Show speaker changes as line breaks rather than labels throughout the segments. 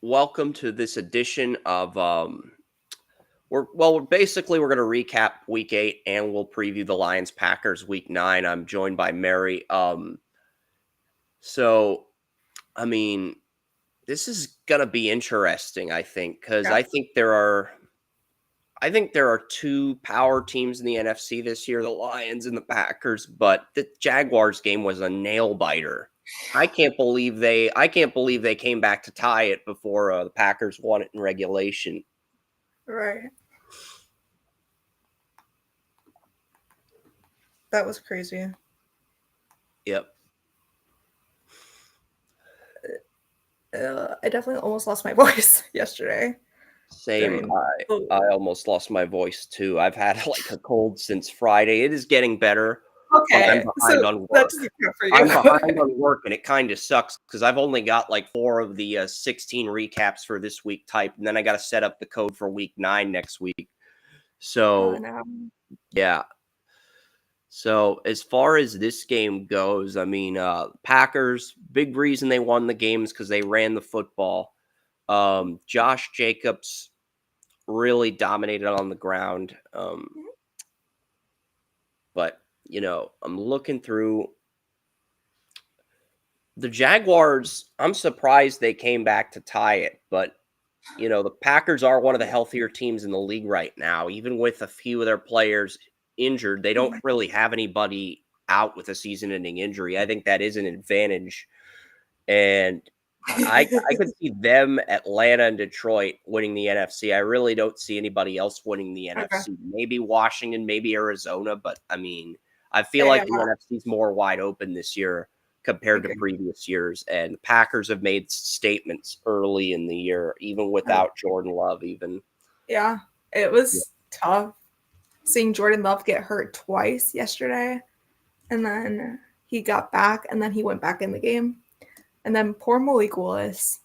welcome to this edition of we're going to recap week 8 and we'll preview the Lions Packers week 9. I'm joined by Mary. So I mean, this is going to be interesting, I think, cuz
Yeah.
I think there are two power teams in the NFC this year, the Lions and the Packers, but the Jaguars game was a nail biter. I can't believe they came back to tie it before the Packers won it in regulation.
Right. That was crazy.
Yep.
I definitely almost lost my voice yesterday.
Same. I almost lost my voice too. I've had like a cold since Friday. It is getting better. But I'm
Okay,
behind
so
on work.
that doesn't count for you.
I'm behind on work, and it kind of sucks because I've only got like 4 of the 16 recaps for this week typed, and then I got to set up the code for week 9 next week. So,
no.
yeah. So, as far as this game goes, I mean, Packers, big reason they won the game is because they ran the football. Josh Jacobs really dominated on the ground. But, I'm looking through the Jaguars. I'm surprised they came back to tie it, but the Packers are one of the healthier teams in the league right now. Even with a few of their players injured, they don't really have anybody out with a season-ending injury. I think that is an advantage, and I could see them, Atlanta, and Detroit winning the NFC. I really don't see anybody else winning the NFC. Maybe Washington, maybe Arizona, but I mean, I feel like the NFC is more wide open this year compared to previous years, and the Packers have made statements early in the year, even without Jordan Love.
Yeah, it was tough seeing Jordan Love get hurt twice yesterday, and then he got back, and then he went back in the game. And then poor Malik Willis.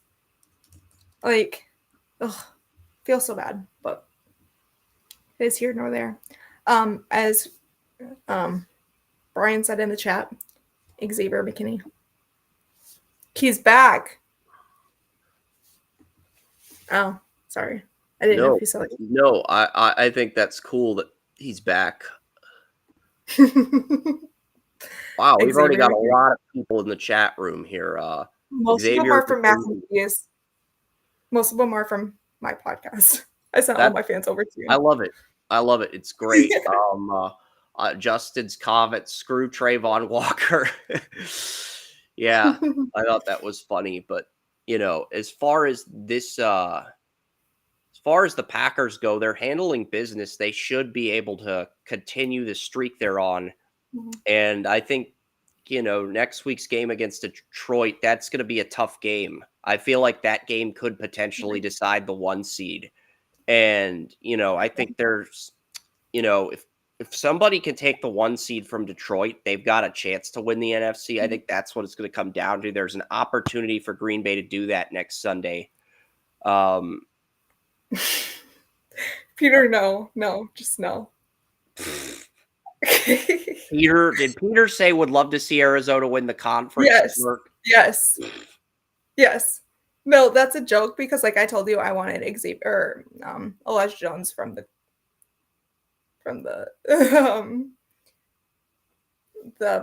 Feel so bad, but it's here nor there. As Brian said in the chat, Xavier McKinney. He's back. Oh, sorry. I didn't know if he said it.
No, I think that's cool that he's back. Wow, we've already got a lot of people in the chat room here.
Most of them are from Mac and Cheese. Most of them are from my podcast. I sent all my fans over to you.
I love it. It's great. Justin's comment, screw Trayvon Walker. Yeah, I thought that was funny. But, as far as this, as far as the Packers go, they're handling business. They should be able to continue the streak they're on. And I think, next week's game against Detroit, that's going to be a tough game. I feel like that game could potentially decide the 1 seed. And, I think there's, if somebody can take the 1 seed from Detroit, they've got a chance to win the NFC. I think that's what it's going to come down to. There's an opportunity for Green Bay to do that next Sunday.
Peter, no, just no.
Did Peter say would love to see Arizona win the conference?
Yes. No, that's a joke because, like I told you, I wanted Xavier or Elijah Jones from the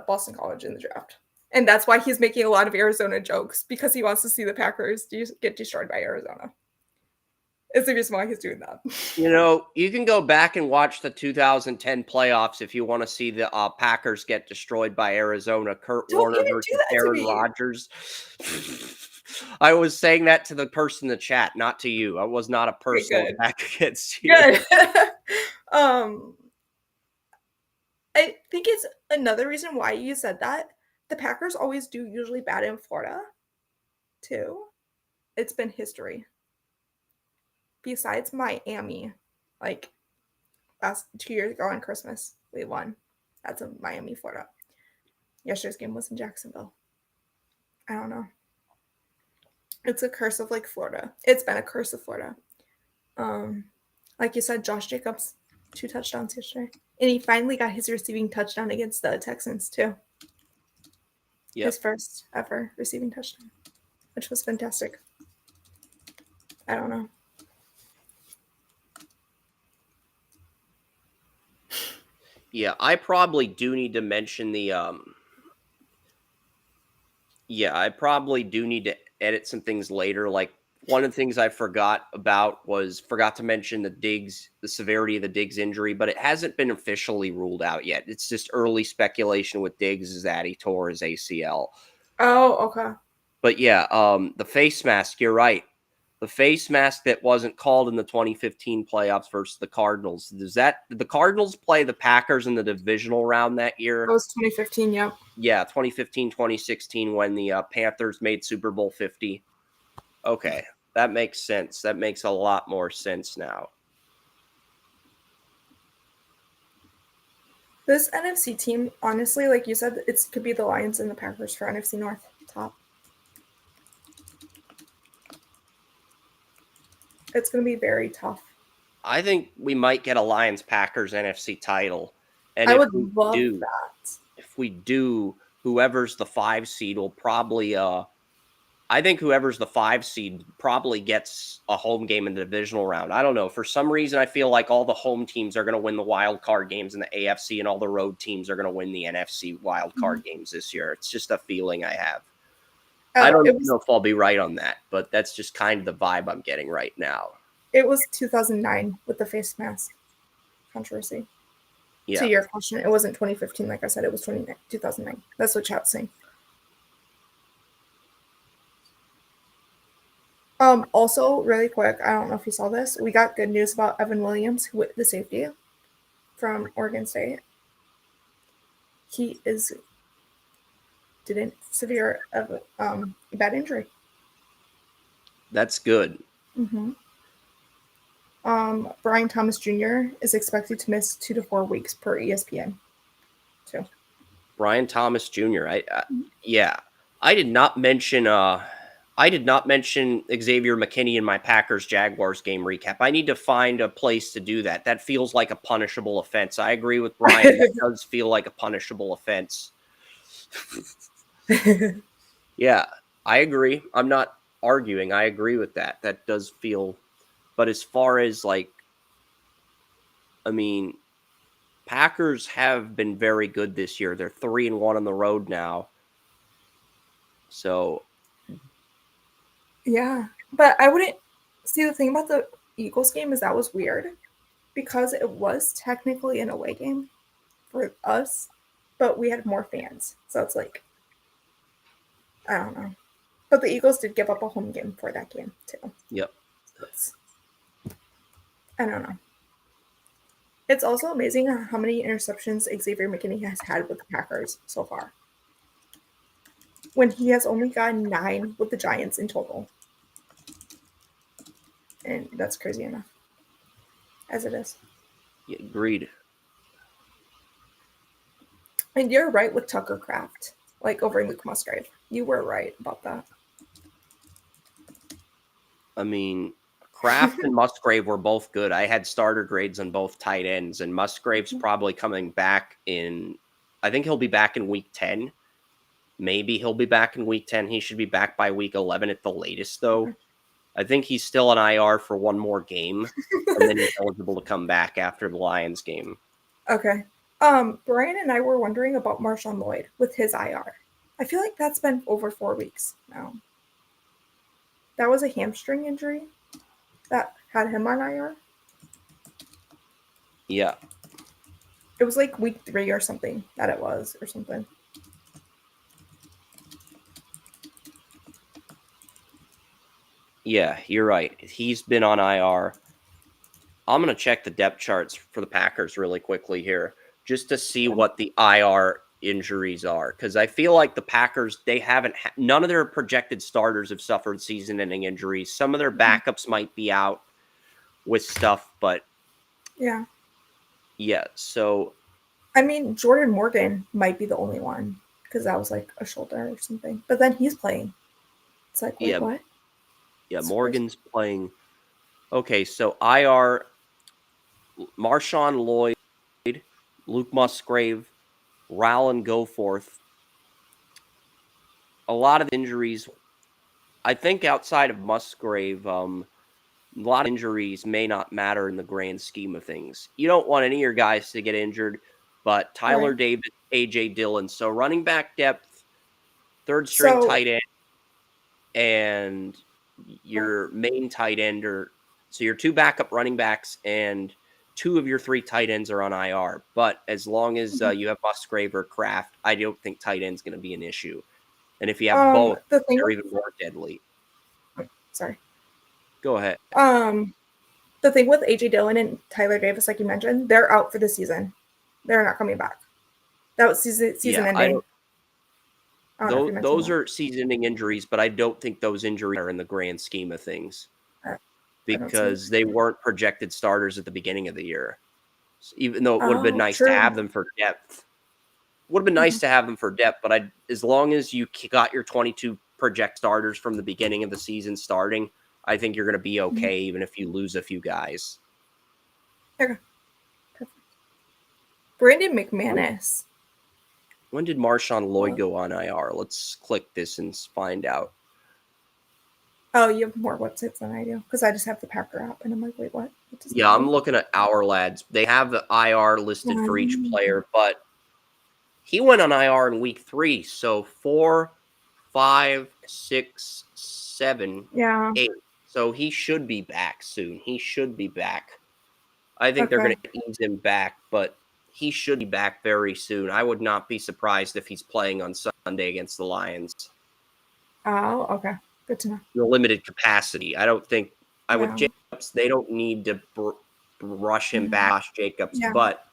Boston College in the draft, and that's why he's making a lot of Arizona jokes because he wants to see the Packers get destroyed by Arizona. It's the reason why he's doing that.
You can go back and watch the 2010 playoffs if you want to see the Packers get destroyed by Arizona. Kurt Warner versus Aaron Rodgers. I was saying that to the person in the chat, not to you. I was not a personal attack against you.
Good. I think it's another reason why you said that. The Packers always do usually bad in Florida, too. It's been history. Besides Miami, like last 2 years ago on Christmas, we won. That's in Miami, Florida. Yesterday's game was in Jacksonville. I don't know. It's a curse of Florida. It's been a curse of Florida. Like you said, Josh Jacobs, 2 touchdowns yesterday. And he finally got his receiving touchdown against the Texans, too. Yep. His first ever receiving touchdown, which was fantastic. I don't know.
Yeah, I probably do need to mention the yeah, I probably do need to edit some things later. Like one of the things I forgot to mention the severity of the Diggs injury, but it hasn't been officially ruled out yet. It's just early speculation with Diggs is that he tore his ACL.
Oh, okay.
But yeah, the face mask, you're right. The face mask that wasn't called in the 2015 playoffs versus the Cardinals. Did the Cardinals play the Packers in the divisional round that year?
That was 2015, yep.
Yeah, 2015, 2016 when the Panthers made Super Bowl 50. Okay, that makes sense. That makes a lot more sense now.
This NFC team, honestly, like you said, it could be the Lions and the Packers for NFC North top. It's going to be very tough.
I think we might get a Lions Packers NFC title. And
I would love that.
If we do, whoever's the 5 seed will probably I think whoever's the 5 seed probably gets a home game in the divisional round. I don't know. For some reason, I feel like all the home teams are going to win the wild card games in the AFC, and all the road teams are going to win the NFC wild card games this year. It's just a feeling I have. I don't know if I'll be right on that, but that's just kind of the vibe I'm getting right now.
It was 2009 with the face mask controversy.
Yeah.
To your question, it wasn't 2015. Like I said, it was 2009. That's what chat's saying. Also, really quick, I don't know if you saw this. We got good news about Evan Williams, the safety from Oregon State. He didn't severe bad injury.
That's good.
Mm-hmm. Brian Thomas Jr. is expected to miss 2 to 4 weeks per ESPN. So,
Brian Thomas Jr. Yeah, I did not mention Xavier McKinney in my Packers Jaguars game recap. I need to find a place to do that. That feels like a punishable offense. I agree with Brian. That does feel like a punishable offense. Yeah, I agree. I'm not arguing. I agree with that. That does feel. But as far as Packers have been very good this year. They're 3-1 on the road now. So.
Yeah, but I wouldn't see the thing about the Eagles game is that was weird because it was technically an away game for us, but we had more fans. So it's like, I don't know. But the Eagles did give up a home game for that game too.
Yep.
I don't know. It's also amazing how many interceptions Xavier McKinney has had with the Packers so far. When he has only gotten 9 with the Giants in total. And that's crazy enough. As it is.
Yeah, agreed.
And you're right with Tucker Kraft, over Luke Musgrave. You were right about that.
Kraft and Musgrave were both good. I had starter grades on both tight ends, and Musgrave's probably coming back I think he'll be back in week 10. Maybe he'll be back in week 10. He should be back by week 11 at the latest, though. I think he's still on IR for one more game, and then he's eligible to come back after the Lions game.
Okay. Brian and I were wondering about Marshawn Lloyd with his IR. I feel like that's been over 4 weeks now. That was a hamstring injury that had him on IR.
Yeah.
It was like week 3 or something that it was or something.
Yeah, you're right. He's been on IR. I'm going to check the depth charts for the Packers really quickly here just to see what the IR injuries are. Because I feel like the Packers, they haven't none of their projected starters have suffered season-ending injuries. Some of their backups might be out with stuff, but
yeah.
So
Jordan Morgan might be the only one because that was like a shoulder or something. But then he's playing. It's like, wait, what?
Yeah, Morgan's playing. Okay, so IR, Marshawn Lloyd, Luke Musgrave, Rowland Goforth. A lot of injuries. I think outside of Musgrave, a lot of injuries may not matter in the grand scheme of things. You don't want any of your guys to get injured, but Tyler
Right.
Davis, AJ Dillon. So running back depth, third string
So,
tight end, and your main tight end or so your two backup running backs and two of your three tight ends are on IR. But as long as
mhm.
you have Musgrave or Kraft, I don't think tight end's going to be an issue. And if you have both,
the thing
they're
with,
even more deadly.
sorry.
Go ahead.
The thing with AJ Dillon and Tyler Davis, like you mentioned, they're out for the season. They're not coming back. That was season
Yeah, I
ending.
don't.
I don't know if you mentioned
Those
that.
are season-ending injuries, but I don't think those injuries are in the grand scheme of things
I I don't see it.
because they weren't projected starters at the beginning of the year. Even though it would have been
Oh,
nice to
true.
have them for depth. Would have been
Mhm.
nice to have them for depth, but as long as you got your 22 project starters from the beginning of the season starting, I think you're going to be
Mhm.
okay, even if you lose a few guys.
Okay, perfect. Brandon
When,
McManus.
when did Marshawn Lloyd
Oh,
go on IR? Let's click this and find out.
oh, you have more websites than I do because I just have the Packer app, and I'm like, wait, what? What does that
Yeah, I'm
do?
looking at Our Lads. They have the IR listed for each
Um,
player, but he went on IR in week 3. So 4, 5, 6, 7,
yeah.
8. So he should be back soon. He should be back. I think they're
Okay.
going to ease him back, but he should be back very soon. I would not be surprised if he's playing on Sunday against the Lions
Oh, okay. Good to know.
in a limited capacity. I don't think with
Yeah.
Jacobs, they don't need to rush him
Mhm.
back, Josh Jacobs,
Yeah.
but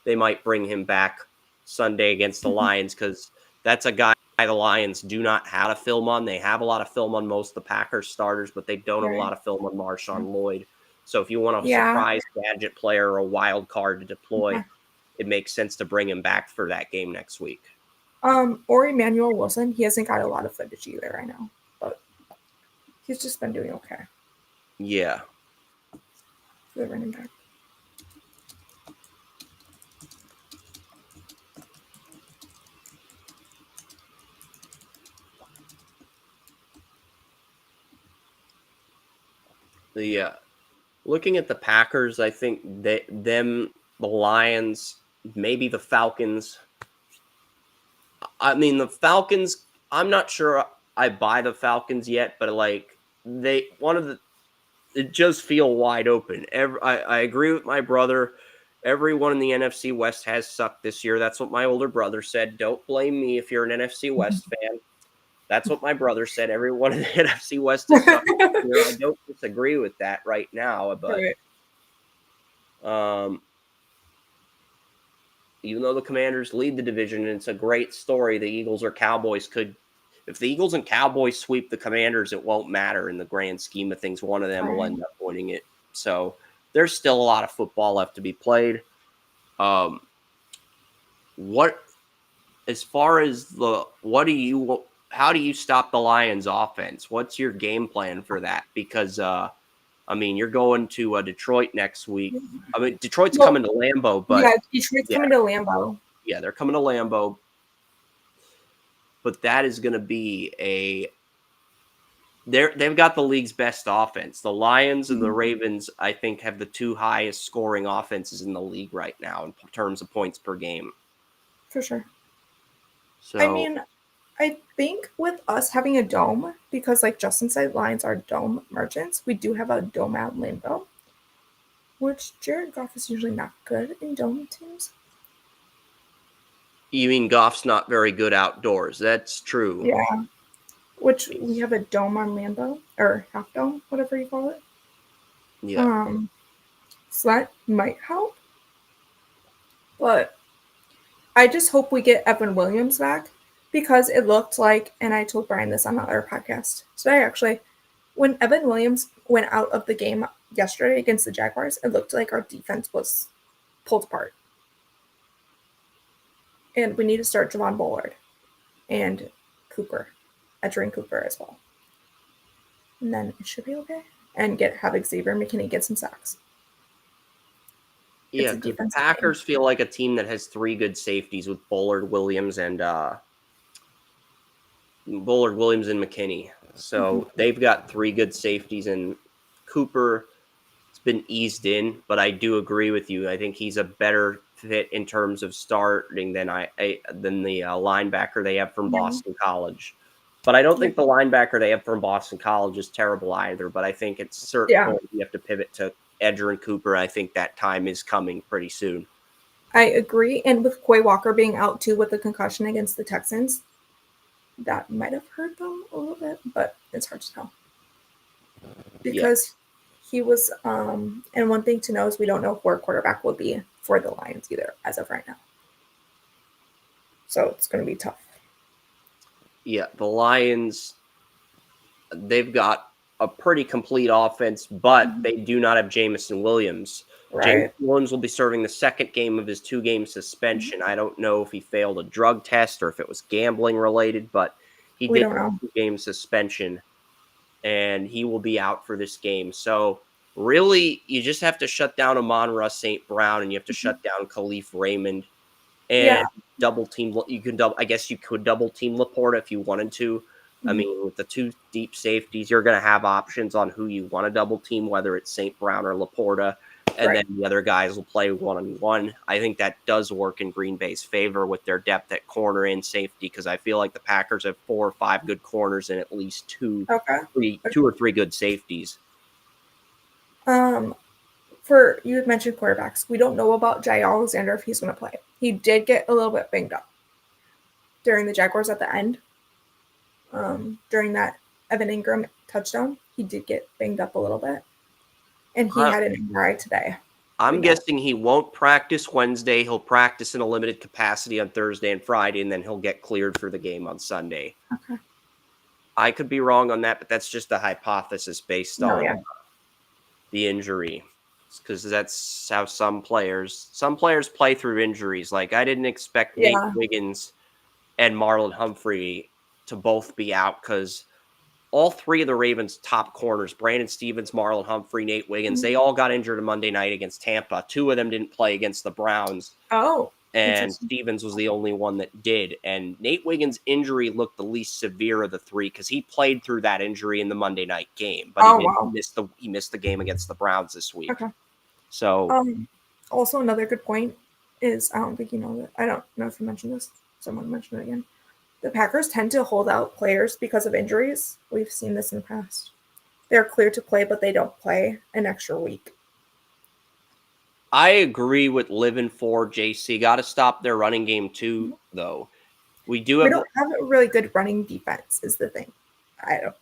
they might bring him back Sunday against the
Mhm.
Lions because that's a guy the Lions do not have a film on. They have a lot of film on most of the Packers starters, but they don't have a
Right.
lot of film on
Yeah.
Marshawn Lloyd. So if you want a
Yeah.
surprise gadget player or a wild card to deploy,
Okay.
it makes sense to bring him back for that game next week.
Or Emmanuel Wilson. He hasn't got a lot of footage either right now, but he's just been doing okay
Yeah.
for the running back.
The looking at the Packers, I think the Lions, maybe the Falcons. I mean, the Falcons. I'm not sure I buy the Falcons yet, but like it just feel wide open. I agree with my brother. Everyone in the NFC West has sucked this year. That's what my older brother said. Don't blame me if you're an NFC West fan. That's what my brother said. Everyone in the NFC West has sucked this year. I don't disagree with that right now, but
Right.
um, even though the Commanders lead the division, and it's a great story, the Eagles or Cowboys could. If the Eagles and Cowboys sweep the Commanders, it won't matter in the grand scheme of things. One of them will
Right.
end up winning it. So there's still a lot of football left to be played. Um, what as far as how do you stop the Lions offense? What's your game plan for that? Because I mean, you're going to Detroit next week. I mean, Detroit's
Well,
coming to Lambeau,
yeah,
but
Detroit's
yeah,
coming to Lambeau.
yeah, they're coming to Lambeau. But that is going to be they've got the league's best offense. The Lions and the
Mhm.
Ravens, I think, have the two highest scoring offenses in the league right now in terms of points per game.
For sure. I
So
mean, I think with us having a dome, because like Justin said, Lions are dome merchants, we do have a dome at Lambeau, which Jared Goff is usually not good in dome teams.
you mean Goff's not very good outdoors? That's true.
Yeah, which we
He's
have a dome on Lambeau, or half dome, whatever you call it.
yeah.
Um, so that might help, but I just hope we get Evan Williams back because it looked like, and I told Brian this on our podcast today actually, when Evan Williams went out of the game yesterday against the Jaguars, it looked like our defense was pulled apart. And we need to start Javon Bullard and Cooper, Edgerrin Cooper as well. And then it should be okay. And have Xavier McKinney get some sacks. It's
Yeah,
a
because the
defensive game.
Packers feel like a team that has three good safeties with Bullard, Williams, and McKinney.
Mm-hmm.
So they've got three good safeties, and Cooper been eased in, but I do agree with you. I think he's a better fit in terms of starting than than the linebacker they have from
Yeah.
Boston College. But I don't
Yeah.
think the linebacker they have from Boston College is terrible either. But I think at certain
Yeah.
point you have to pivot to Edger and Cooper. I think that time is coming pretty soon.
I agree. And with Quay Walker being out too with the concussion against the Texans, that might have hurt them a little bit, but it's hard to tell.
Yeah.
Because he was and one thing to know is we don't know where quarterback will be for the Lions either as of right now. So it's going to be tough.
Yeah, the Lions, they've got a pretty complete offense, but they do not have Jamison Williams. Jameson
Right.
Williams will be serving the second game of his 2-game suspension. I don't know if he failed a drug test or if it was gambling related, but he
We
did
don't know.
2-game suspension, and he will be out for this game. So really, you just have to shut down Amon-Ra St. Brown, and you have to shut down Khalif Raymond
Yeah.
and double team. You can double. I guess you could double team Laporta if you wanted to. I mean, with the 2 deep safeties, you're going to have options on who you want to double team, whether it's St. Brown or Laporta, and
Right.
then the other guys will play 1-on-1. I think that does work in Green Bay's favor with their depth at corner and safety, because I feel like the Packers have 4 or 5 good corners and at least 2
Okay.
or 3 good safeties.
For you had mentioned quarterbacks, we don't know about Jay Alexander if he's going to play. He did get a little bit banged up during the Jaguars at the end. During that Evan Ingram touchdown, he did get banged up a little bit, and he had an MRI today.
I'm guessing he won't practice Wednesday. He'll practice in a limited capacity on Thursday and Friday, and then he'll get cleared for the game on Sunday.
Okay.
I could be wrong on that, but that's just a hypothesis based on the injury, because that's how some players play through injuries. Like, I didn't expect Nate Wiggins and Marlon Humphrey to both be out, because all 3 of the Ravens' top corners, Brandon Stevens, Marlon Humphrey, Nate Wiggins, they all got injured on Monday night against Tampa. 2 of them didn't play against the Browns.
Oh,
And Stevens was the only one that did. And Nate Wiggins' injury looked the least severe of the 3, because he played through that injury in the Monday night game, but he missed the game against the Browns this week.
Okay.
So
also another good point is, I don't think you know that. I don't know if you mentioned this. Someone mentioned it again. The Packers tend to hold out players because of injuries. We've seen this in the past. They're clear to play, but they don't play an extra week.
I agree with living for JC. Got to stop their running game too, though. We don't
have a really good running defense, is the thing. I don't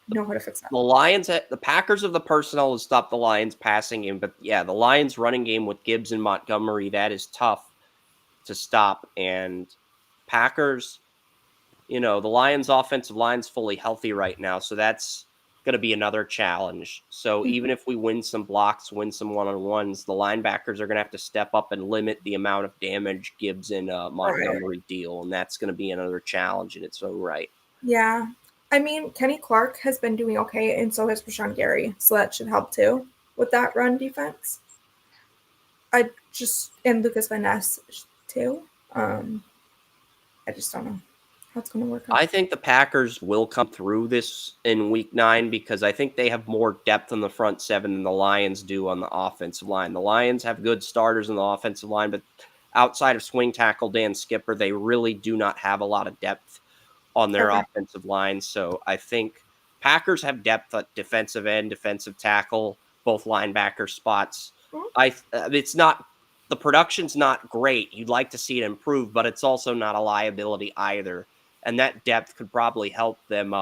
know how to fix that.
The Packers have the personnel to stop the Lions passing game, but yeah, the Lions running game with Gibbs and Montgomery, that is tough to stop. And Packers, the Lions offensive line's fully healthy right now, so that's going to be another challenge. So even if we win some blocks, win some 1-on-1s, the linebackers are going to have to step up and limit the amount of damage Gibbs and Montgomery deal, and that's going to be another challenge in its own right.
Yeah. I mean, Kenny Clark has been doing okay, and so has Rashawn Gary, so that should help too with that run defense. And Lucas Van Ness too. I just don't know how it's going to work out.
I think the Packers will come through this in Week 9, because I think they have more depth on the front 7 than the Lions do on the offensive line. The Lions have good starters on the offensive line, but outside of swing tackle Dan Skipper, they really do not have a lot of depth on their offensive line. So I think Packers have depth at defensive end, defensive tackle, both linebacker spots. The production's not great. You'd like to see it improve, but it's also not a liability either. And that depth could probably help them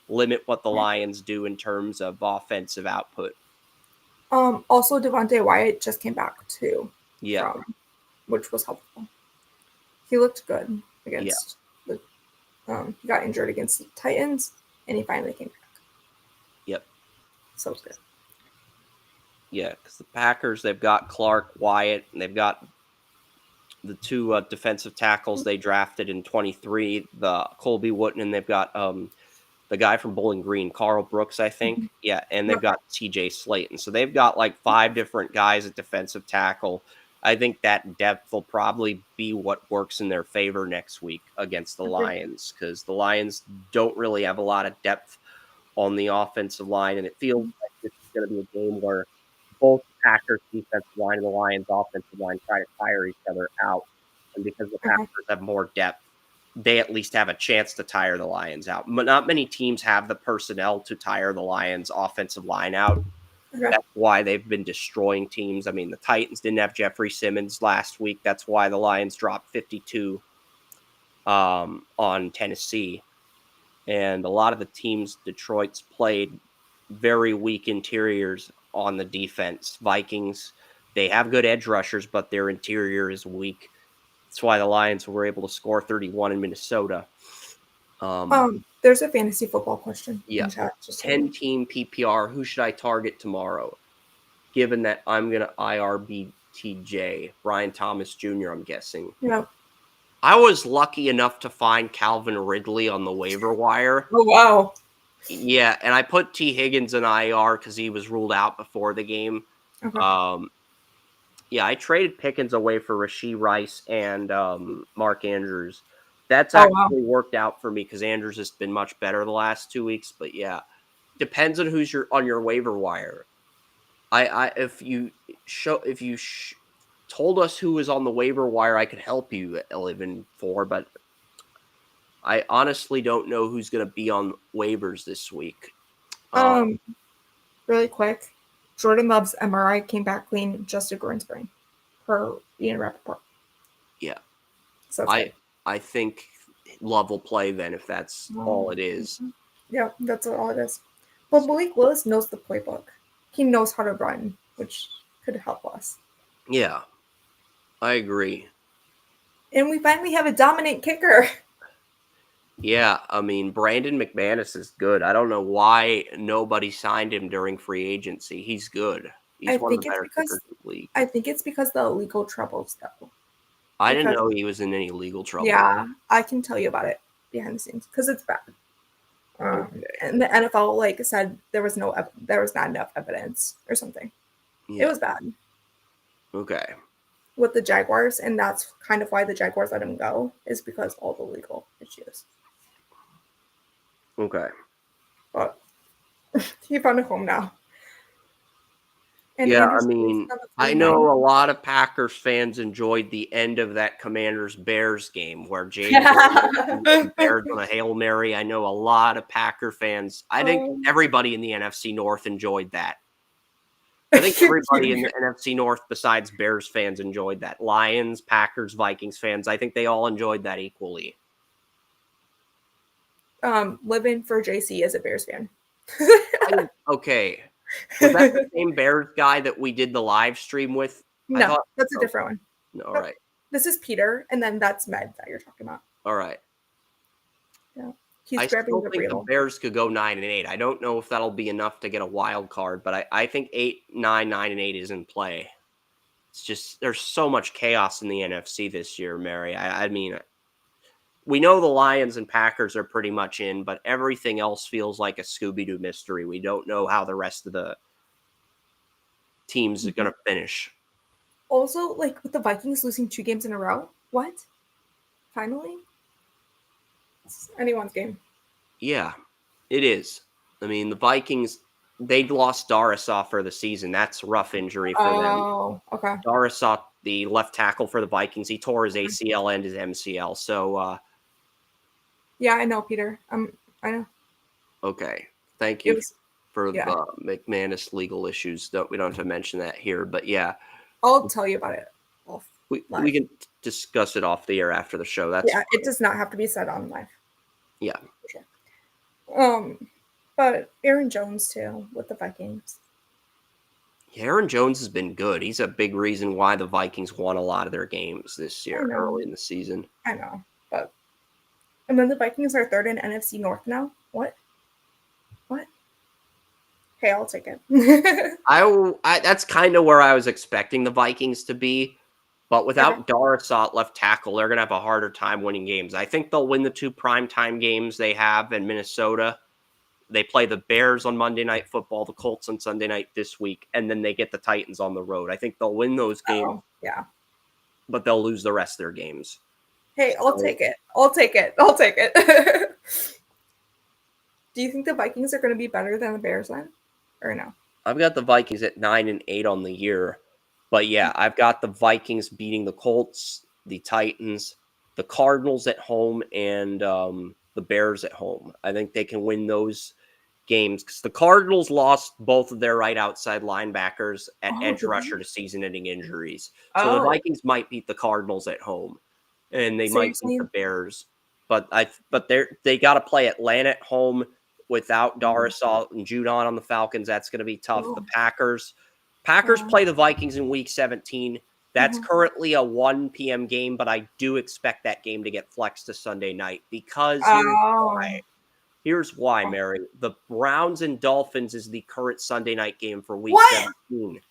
limit what the Lions do in terms of offensive output.
Also, Devontae Wyatt just came back too.
Yeah.
Which was helpful. He looked good against the he got injured against the Titans, and he finally came back.
Yep.
So it's good.
Yeah, because the Packers, they've got Clark, Wyatt, and they've got the 2 defensive tackles they drafted in 23, the Colby Wooten, and they've got the guy from Bowling Green, Carl Brooks, I think. Yeah, and they've got TJ Slayton. So they've got like 5 different guys at defensive tackle. I think that depth will probably be what works in their favor next week against the Lions, because the Lions don't really have a lot of depth on the offensive line, and it feels like this is going to be a game where both Packers defensive line and the Lions offensive line try to tire each other out. And because the Packers have more depth, they at least have a chance to tire the Lions out. But not many teams have the personnel to tire the Lions offensive line out.
Okay.
That's why they've been destroying teams. I mean, the Titans didn't have Jeffrey Simmons last week. That's why the Lions dropped 52 on Tennessee. And a lot of the teams Detroit's played very weak interiors on the defense. Vikings, they have good edge rushers, but their interior is weak. That's why the Lions were able to score 31 in Minnesota.
There's a fantasy football question.
Yeah.
In chat, just
10-team PPR. Who should I target tomorrow? Given that I'm going to IRBTJ, Brian Thomas Jr., I'm guessing.
Yeah.
I was lucky enough to find Calvin Ridley on the waiver wire.
Oh, wow.
Yeah, and I put T. Higgins in IR because he was ruled out before the game.
Okay.
Yeah, I traded Pickens away for Rashee Rice and Mark Andrews. That's actually worked out for me because Andrews has been much better the last 2 weeks. But yeah, depends on who's on your waiver wire. If you told us who was on the waiver wire, I could help you at 11-4, but I honestly don't know who's going to be on waivers this week.
Really quick, Jordan Love's MRI came back clean, just a groin sprain, per Ian Rappaport.
Yeah,
so
I think Love will play then if that's all it is.
Yeah, that's all it is. But Malik Willis knows the playbook. He knows how to run, which could help us.
Yeah, I agree.
And we finally have a dominant kicker.
Yeah, I mean, Brandon McManus is good. I don't know why nobody signed him during free agency. He's good. He's one of the better kickers in the league.
I think it's because of the legal troubles, though.
I didn't know he was in any legal trouble.
Yeah, I can tell you about it behind the scenes because it's bad. And the NFL said there was not enough evidence or something. Yeah. It was bad.
Okay.
With the Jaguars, and that's kind of why the Jaguars let him go, is because all the legal issues.
Okay.
But he found a home now. And
yeah, I mean, I know a lot of Packers fans enjoyed the end of that Commanders-Bears game where Jaden Bears on a Hail Mary. I know a lot of Packer fans. I think everybody in the NFC North enjoyed that. I think everybody in the NFC North besides Bears fans enjoyed that. Lions, Packers, Vikings fans, I think they all enjoyed that equally.
Living for JC as a Bears fan.
Okay. Was that the same Bears guy that we did the live stream with?
No, that's a different one.
No, all right.
This is Peter, and then that's Med that you're talking about.
All right.
Yeah.
I still think the Bears could go 9-8. I don't know if that'll be enough to get a wild card, but I think 9-8 is in play. It's just there's so much chaos in the NFC this year, Mary. I mean, we know the Lions and Packers are pretty much in, but everything else feels like a Scooby-Doo mystery. We don't know how the rest of the teams are going to finish.
Also, with the Vikings losing 2 games in a row, what? Finally? It's anyone's game.
Yeah, it is. I mean, the Vikings, they lost Darisaw for the season. That's a rough injury for them.
Oh, okay.
Darisaw, the left tackle for the Vikings, he tore his ACL and his MCL. So,
yeah, I know, Peter. I know.
Okay. Thank you for the McManus legal issues. We don't have to mention that here, but yeah.
I'll tell you about it.
We can discuss it off the air after the show. That's
it does not have to be said on live.
Yeah.
For sure. But Aaron Jones too with the Vikings.
Aaron Jones has been good. He's a big reason why the Vikings won a lot of their games this year early in the season.
I know, but and then the Vikings are 3rd in NFC North now. What? Hey, I'll take it.
I that's kind of where I was expecting the Vikings to be, but without Darisaw at left tackle, they're going to have a harder time winning games. I think they'll win the 2 primetime games they have in Minnesota. They play the Bears on Monday Night Football, the Colts on Sunday night this week, and then they get the Titans on the road. I think they'll win those games.
Yeah.
But they'll lose the rest of their games.
Hey, I'll take it. Do you think the Vikings are going to be better than the Bears then? Or no?
I've got the Vikings at 9-8 on the year. But yeah, I've got the Vikings beating the Colts, the Titans, the Cardinals at home, and the Bears at home. I think they can win those games because the Cardinals lost both of their right outside linebackers at
Oh,
edge
did
rusher
they?
to season-ending injuries. So the
Oh,
Vikings might beat the Cardinals at home, and they
so you're
might beat the
saying
Bears. But they got to play Atlanta at home without Darisaw and Judon on the Falcons. That's going to be tough. The
oh,
Packers
yeah.
play the Vikings in Week 17. That's
Mhm.
currently a 1 p.m. game, but I do expect that game to get flexed to Sunday night because here's why.
Oh,
Here's why, Mary. The Browns and Dolphins is the current Sunday night game for Week
what?
17.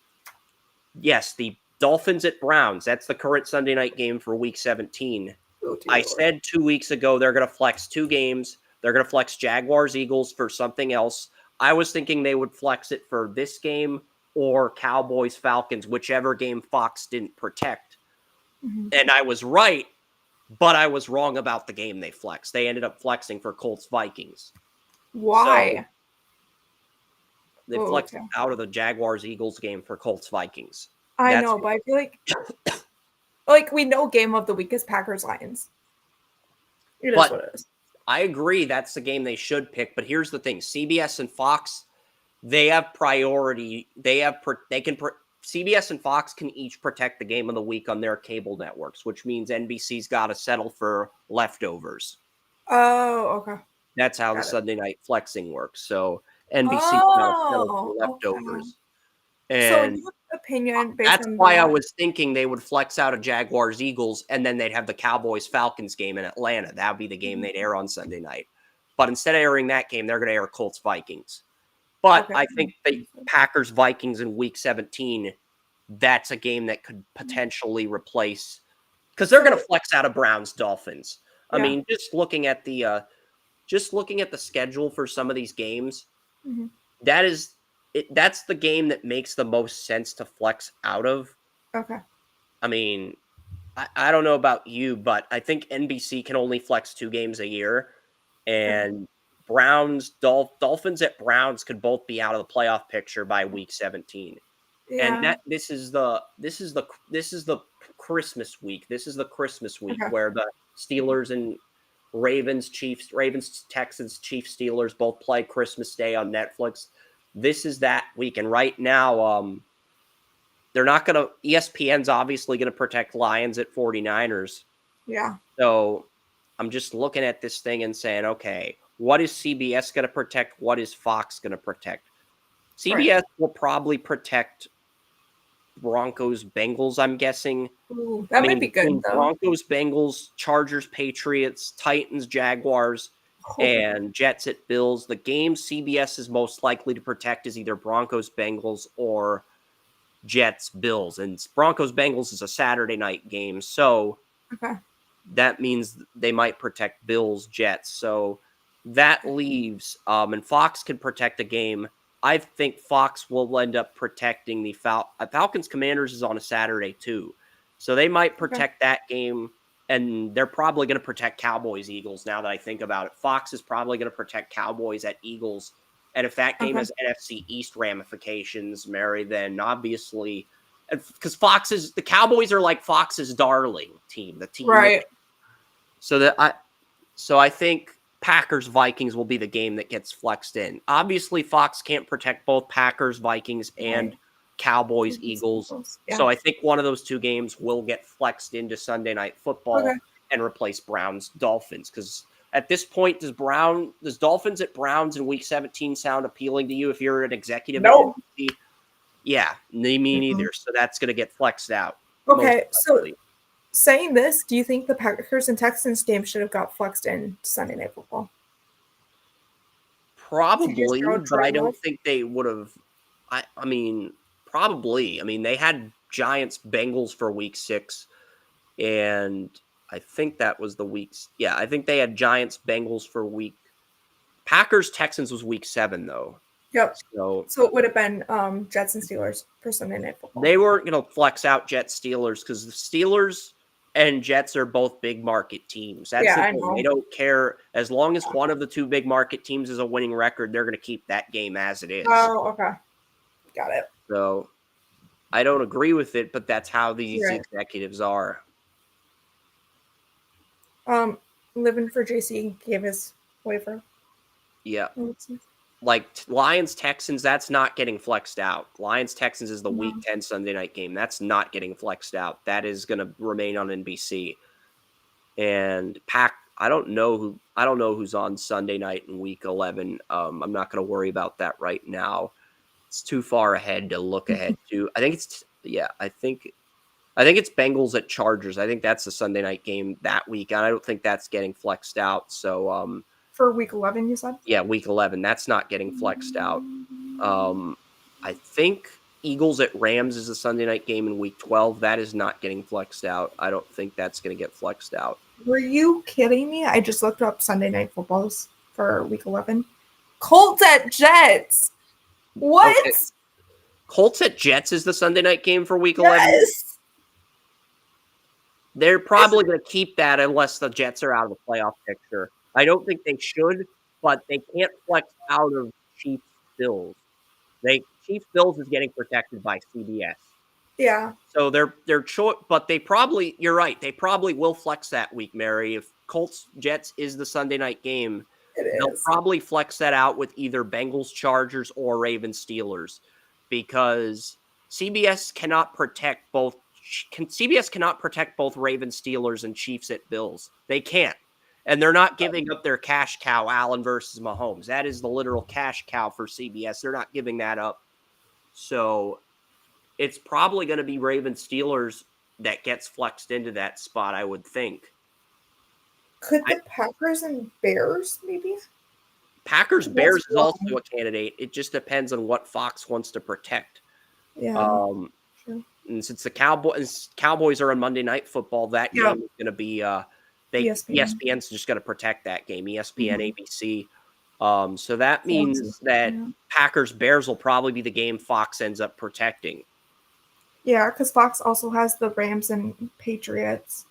Yes, the Dolphins at Browns. That's the current Sunday night game for Week 17.
Oh dear
I
Lord.
said 2 weeks ago they're going to flex 2 games. They're going to flex Jaguars Eagles for something else. I was thinking they would flex it for this game or Cowboys Falcons, whichever game Fox didn't protect.
Mhm.
And I was right, but I was wrong about the game they flexed. They ended up flexing for Colts Vikings. So
Why?
they
Oh,
flexed
okay.
out of the Jaguars Eagles game for Colts Vikings.
I
That's
know, but I feel like we know game of the week is Packers Lions. It is
but
what it is.
I agree that's the game they should pick. But here's the thing: CBS and Fox, they have priority. CBS and Fox can each protect the game of the week on their cable networks, which means NBC's got to settle for leftovers.
Oh, okay.
That's how the
Got it.
Sunday night flexing works. So NBC's got to settle for
Oh, okay.
leftovers.
So in
And
your opinion, based
that's
on
why I
that,
was thinking they would flex out of Jaguars Eagles and then they'd have the Cowboys Falcons game in Atlanta. That would be the game they'd air on Sunday night. But instead of airing that game, they're going to air Colts Vikings. But
okay.
I think the Packers Vikings in Week 17, that's a game that could potentially replace because they're going to
So
flex out of Browns Dolphins. I
yeah.
mean, just looking at the schedule for some of these games,
Mhm.
that's the game that makes the most sense to flex out of.
Okay.
I mean, I don't know about you, but I think NBC can only flex 2 games a year,
Okay.
and Dolphins at Browns could both be out of the playoff picture by Week 17. And
Yeah.
that this is the Christmas week. This is the Christmas week
Okay.
where the Steelers and Ravens, Texans, Chiefs, Steelers both play Christmas Day on Netflix. This is that week, and right now, they're not going to. ESPN's obviously going to protect Lions at 49ers.
Yeah.
So I'm just looking at this thing and saying, okay, what is CBS going to protect? What is Fox going to protect?
Right.
CBS will probably protect Broncos, Bengals, I'm guessing.
Ooh,
I
that might
mean,
be good
between
though.
Broncos, Bengals, Chargers, Patriots, Titans, Jaguars,
Oh,
and Jets at Bills, the game CBS is most likely to protect is either Broncos, Bengals, or Jets, Bills. And Broncos, Bengals is a Saturday night game. So
okay.
that means they might protect Bills, Jets. So that leaves, and Fox can protect a game. I think Fox will end up protecting the Falcons Commanders is on a Saturday too. So they might
Okay.
protect that game, and they're probably going to protect Cowboys Eagles now that I think about it. Fox is probably going to protect Cowboys at Eagles. And if that game
Okay.
has NFC East ramifications, Mary, then obviously because the Cowboys are like Fox's darling team, the team that
Right.
so I think Packers Vikings will be the game that gets flexed in. Obviously, Fox can't protect both Packers Vikings and
Right.
Cowboys Eagles.
Yeah.
So I think one of those 2 games will get flexed into Sunday Night
Okay.
Football and replace Browns Dolphins. Because at this point, does Dolphins at Browns in Week 17 sound appealing to you if you're an executive at
No.
NBC? Yeah, me
Mm-mm.
neither. So that's going to get flexed out most
Okay. So
likely.
saying this, do you think the Packers and Texans game should have got flexed in Sunday Night Football to just
Probably,
show
but
Troy
I don't
love?
think they would have. I mean, probably. I mean, they had Giants Bengals for Week 6, and I think that was the weeks. Yeah, I think they had Giants Bengals for week. Packers Texans was Week 7 though,
Yep.
so
So it would have been Jets and Steelers for Sunday Night Football.
they weren't going to flex out Jets Steelers because the Steelers and Jets are both big market teams. That's
Yeah,
the
I
thing. They
know.
don't care as long as one of the 2 big market teams is a winning record. They're going to keep that game as it is.
Oh, okay. Got it.
So I don't agree with it, but that's how these
Right.
executives are.
Living for JC gave his waiver.
Yeah.
No.
Like Lions Texans, that's not getting flexed out. Lions Texans is the Week 10 Sunday night game. That's not getting flexed out. That is going to remain on NBC. And I don't know who's on Sunday night in Week 11. I'm not going to worry about that right now. It's too far ahead to look ahead to. I think it's Bengals at Chargers. I think that's the Sunday night game that week. And I don't think that's getting flexed out. So
for Week 11, you said?
Yeah, Week 11. That's not getting flexed out. I think Eagles at Rams is a Sunday night game in Week 12. That is not getting flexed out. I don't think that's going to get flexed out.
Were you kidding me? I just looked up Sunday night footballs for Week 11. Colts at Jets. What?
Okay. Colts at Jets is the Sunday night game for Week 11?
Yes.
They're probably going to keep that unless the Jets are out of the playoff picture. I don't think they should, but they can't flex out of Chiefs Bills. Chiefs Bills is getting protected by CBS.
Yeah.
So but you're right. They probably will flex that week, Mary. If Colts Jets is the Sunday night game, they'll probably flex that out with either Bengals Chargers or Ravens Steelers, because CBS cannot protect both Ravens Steelers and Chiefs at Bills. They can't. And they're not giving up their cash cow, Allen versus Mahomes. That is the literal cash cow for CBS. They're not giving that up. So it's probably going to be Ravens Steelers that gets flexed into that spot, I would think.
Could the Packers and Bears maybe?
Packers Bears is also a candidate. It just depends on what Fox wants to protect.
Yeah.
And since the Cowboys are on Monday Night Football, that game is going to be ESPN's just going to protect that game. ESPN, ABC. So that means that Packers Bears will probably be the game Fox ends up protecting.
Yeah, because Fox also has the Rams and Patriots,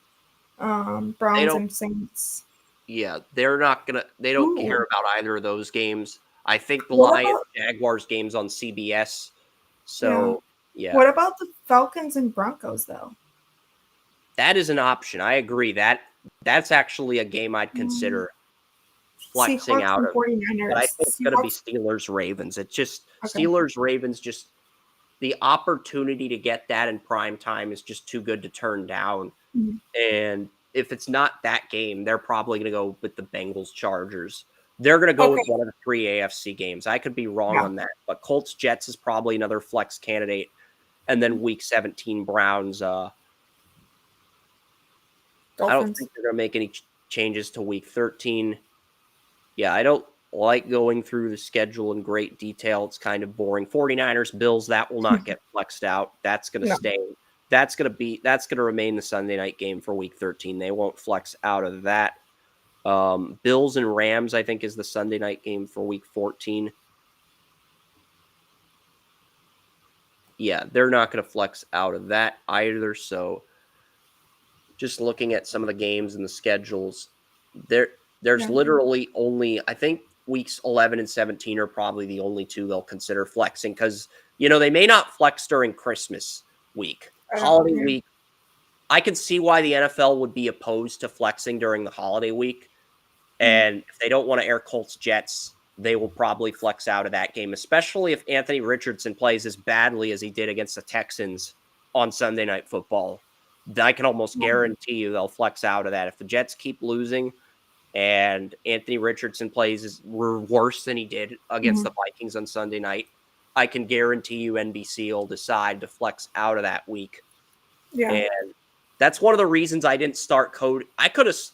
Browns and Saints.
Yeah, they don't care about either of those games. I think the Lions Jaguars game's on CBS. So yeah.
What about the Falcons and Broncos though?
That is an option. I agree. That's actually a game I'd consider flexing out of.
49ers.
But I think it's going to be Steelers Ravens. It's just Steelers Ravens. Just the opportunity to get that in prime time is just too good to turn down.
Mm-hmm.
And if it's not that game, they're probably going to go with the Bengals Chargers. They're going to go with one of the 3 AFC games. I could be wrong on that, but Colts Jets is probably another flex candidate. And then Week 17 Browns. I don't think they're going to make any changes to Week 13. Yeah, I don't like going through the schedule in great detail. It's kind of boring. 49ers, Bills, that will not get flexed out. That's going to stay. That's going to remain the Sunday night game for Week 13. They won't flex out of that. Bills and Rams, I think, is the Sunday night game for Week 14. Yeah, they're not going to flex out of that either. So just looking at some of the games and the schedules, there's literally only, I think weeks 11 and 17 are probably the only two they'll consider flexing, because, they may not flex during Christmas week, holiday week. I can see why the NFL would be opposed to flexing during the holiday week. And if they don't want to air Colts Jets, they will probably flex out of that game, especially if Anthony Richardson plays as badly as he did against the Texans on Sunday Night Football. I can almost guarantee you they'll flex out of that. If the Jets keep losing and Anthony Richardson plays worse than he did against the Vikings on Sunday night, I can guarantee you NBC will decide to flex out of that week.
Yeah.
And that's one of the reasons I didn't start code. I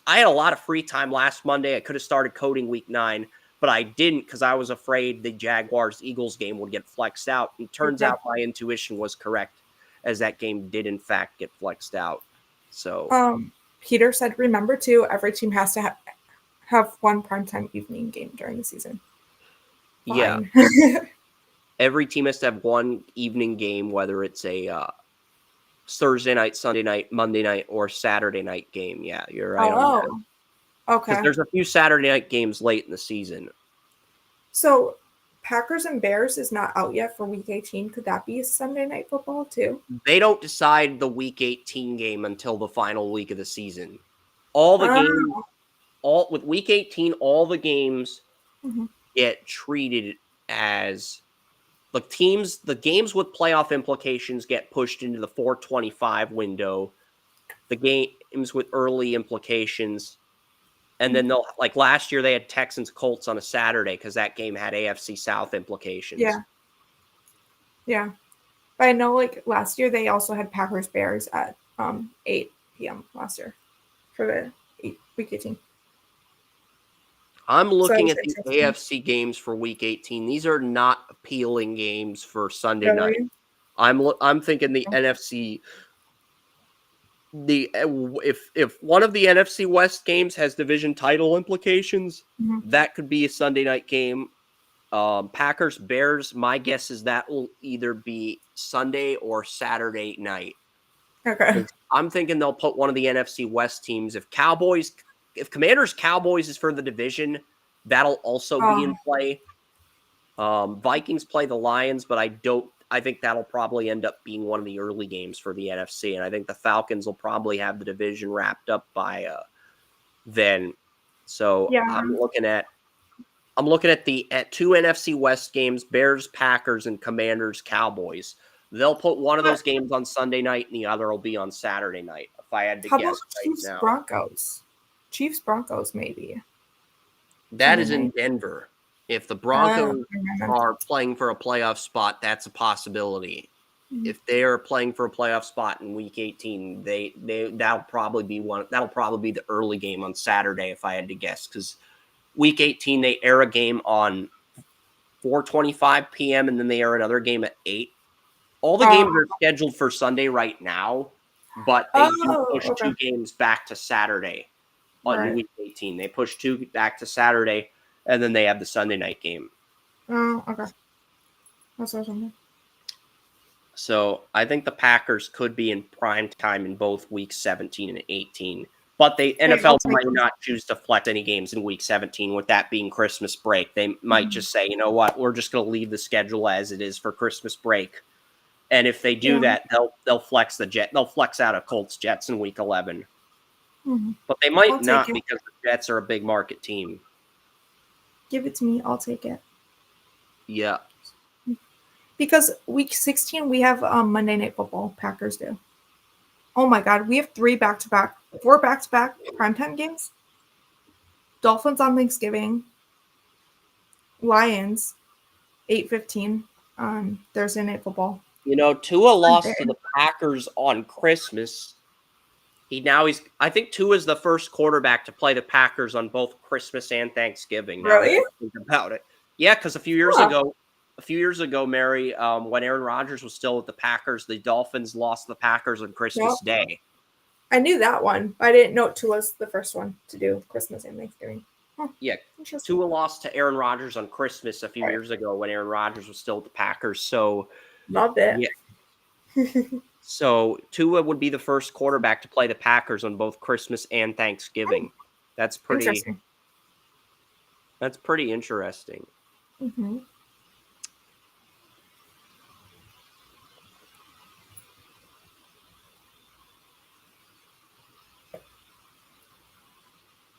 had a lot of free time last Monday. I could have started coding Week 9, but I didn't because I was afraid the Jaguars-Eagles game would get flexed out. And it turns out my intuition was correct, as that game did in fact get flexed out. So
Peter said, remember too, every team has to have one primetime evening game during the season. Fine.
Yeah. Every team has to have one evening game, whether it's a Thursday night, Sunday night, Monday night, or Saturday night game. Yeah, you're right on that.
Okay.
Because there's a few Saturday night games late in the season.
So Packers and Bears is not out yet for Week 18. Could that be a Sunday Night Football too?
They don't decide the Week 18 game until the final week of the season. All the games, with Week 18, all the games get treated as the games with playoff implications get pushed into the 425 window. The games with early implications, and then they'll, like last year they had Texans Colts on a Saturday because that game had AFC South implications.
Yeah. But I know like last year they also had Packers Bears at 8 p.m. last year for the Week 18.
I'm looking at the AFC games for Week 18. These are not appealing games for Sunday night. I'm thinking the NFC. If one of the NFC West games has division title implications, that could be a Sunday night game. Packers Bears, my guess is that will either be Sunday or Saturday night.
Okay.
I'm thinking they'll put one of the NFC West teams. If Commanders Cowboys is for the division, that'll also be in play. Vikings play the Lions, but I think that'll probably end up being one of the early games for the NFC, and I think the Falcons will probably have the division wrapped up by then. So I'm looking at the two NFC West games: Bears, Packers, and Commanders, Cowboys. They'll put one of those games on Sunday night, and the other will be on Saturday night. If I had to guess,
Chiefs
right now,
Chiefs Broncos maybe.
That is in Denver. If the Broncos are playing for a playoff spot, that's a possibility. If they are playing for a playoff spot in Week 18, that'll probably be the early game on Saturday, if I had to guess, because Week 18 they air a game on 4:25 p.m. and then they air another game at 8. All the games are scheduled for Sunday right now, but they do push 2 games back to Saturday on Week 18. They push 2 back to Saturday, and then they have the Sunday night game.
Oh, okay. That's awesome.
So I think the Packers could be in prime time in both Week 17 and 18. But the NFL might not choose to flex any games in Week 17, with that being Christmas break. They might just say, you know what, we're just going to leave the schedule as it is for Christmas break. And if they do that, they'll flex they'll flex out of Colts Jets in Week 11. But they might not, because the Jets are a big market team.
Give it to me. I'll take it.
Yeah.
Because Week 16, we have Monday Night Football. Packers do. Oh my God. We have 4 back-to-back primetime games. Dolphins on Thanksgiving. Lions, 8:15 on Thursday Night Football.
You know, Tua lost to the Packers on Christmas. I think Tua is the first quarterback to play the Packers on both Christmas and Thanksgiving.
Really?
Now that I think about it. Yeah, because a few years ago, Mary, when Aaron Rodgers was still with the Packers, the Dolphins lost the Packers on Christmas Day.
I knew that one, but I didn't know Tua's the first one to do Christmas and Thanksgiving.
Yeah, Tua lost to Aaron Rodgers on Christmas a few years ago when Aaron Rodgers was still with the Packers. So
loved it.
Yeah. So Tua would be the first quarterback to play the Packers on both Christmas and Thanksgiving. That's pretty interesting. That's pretty interesting.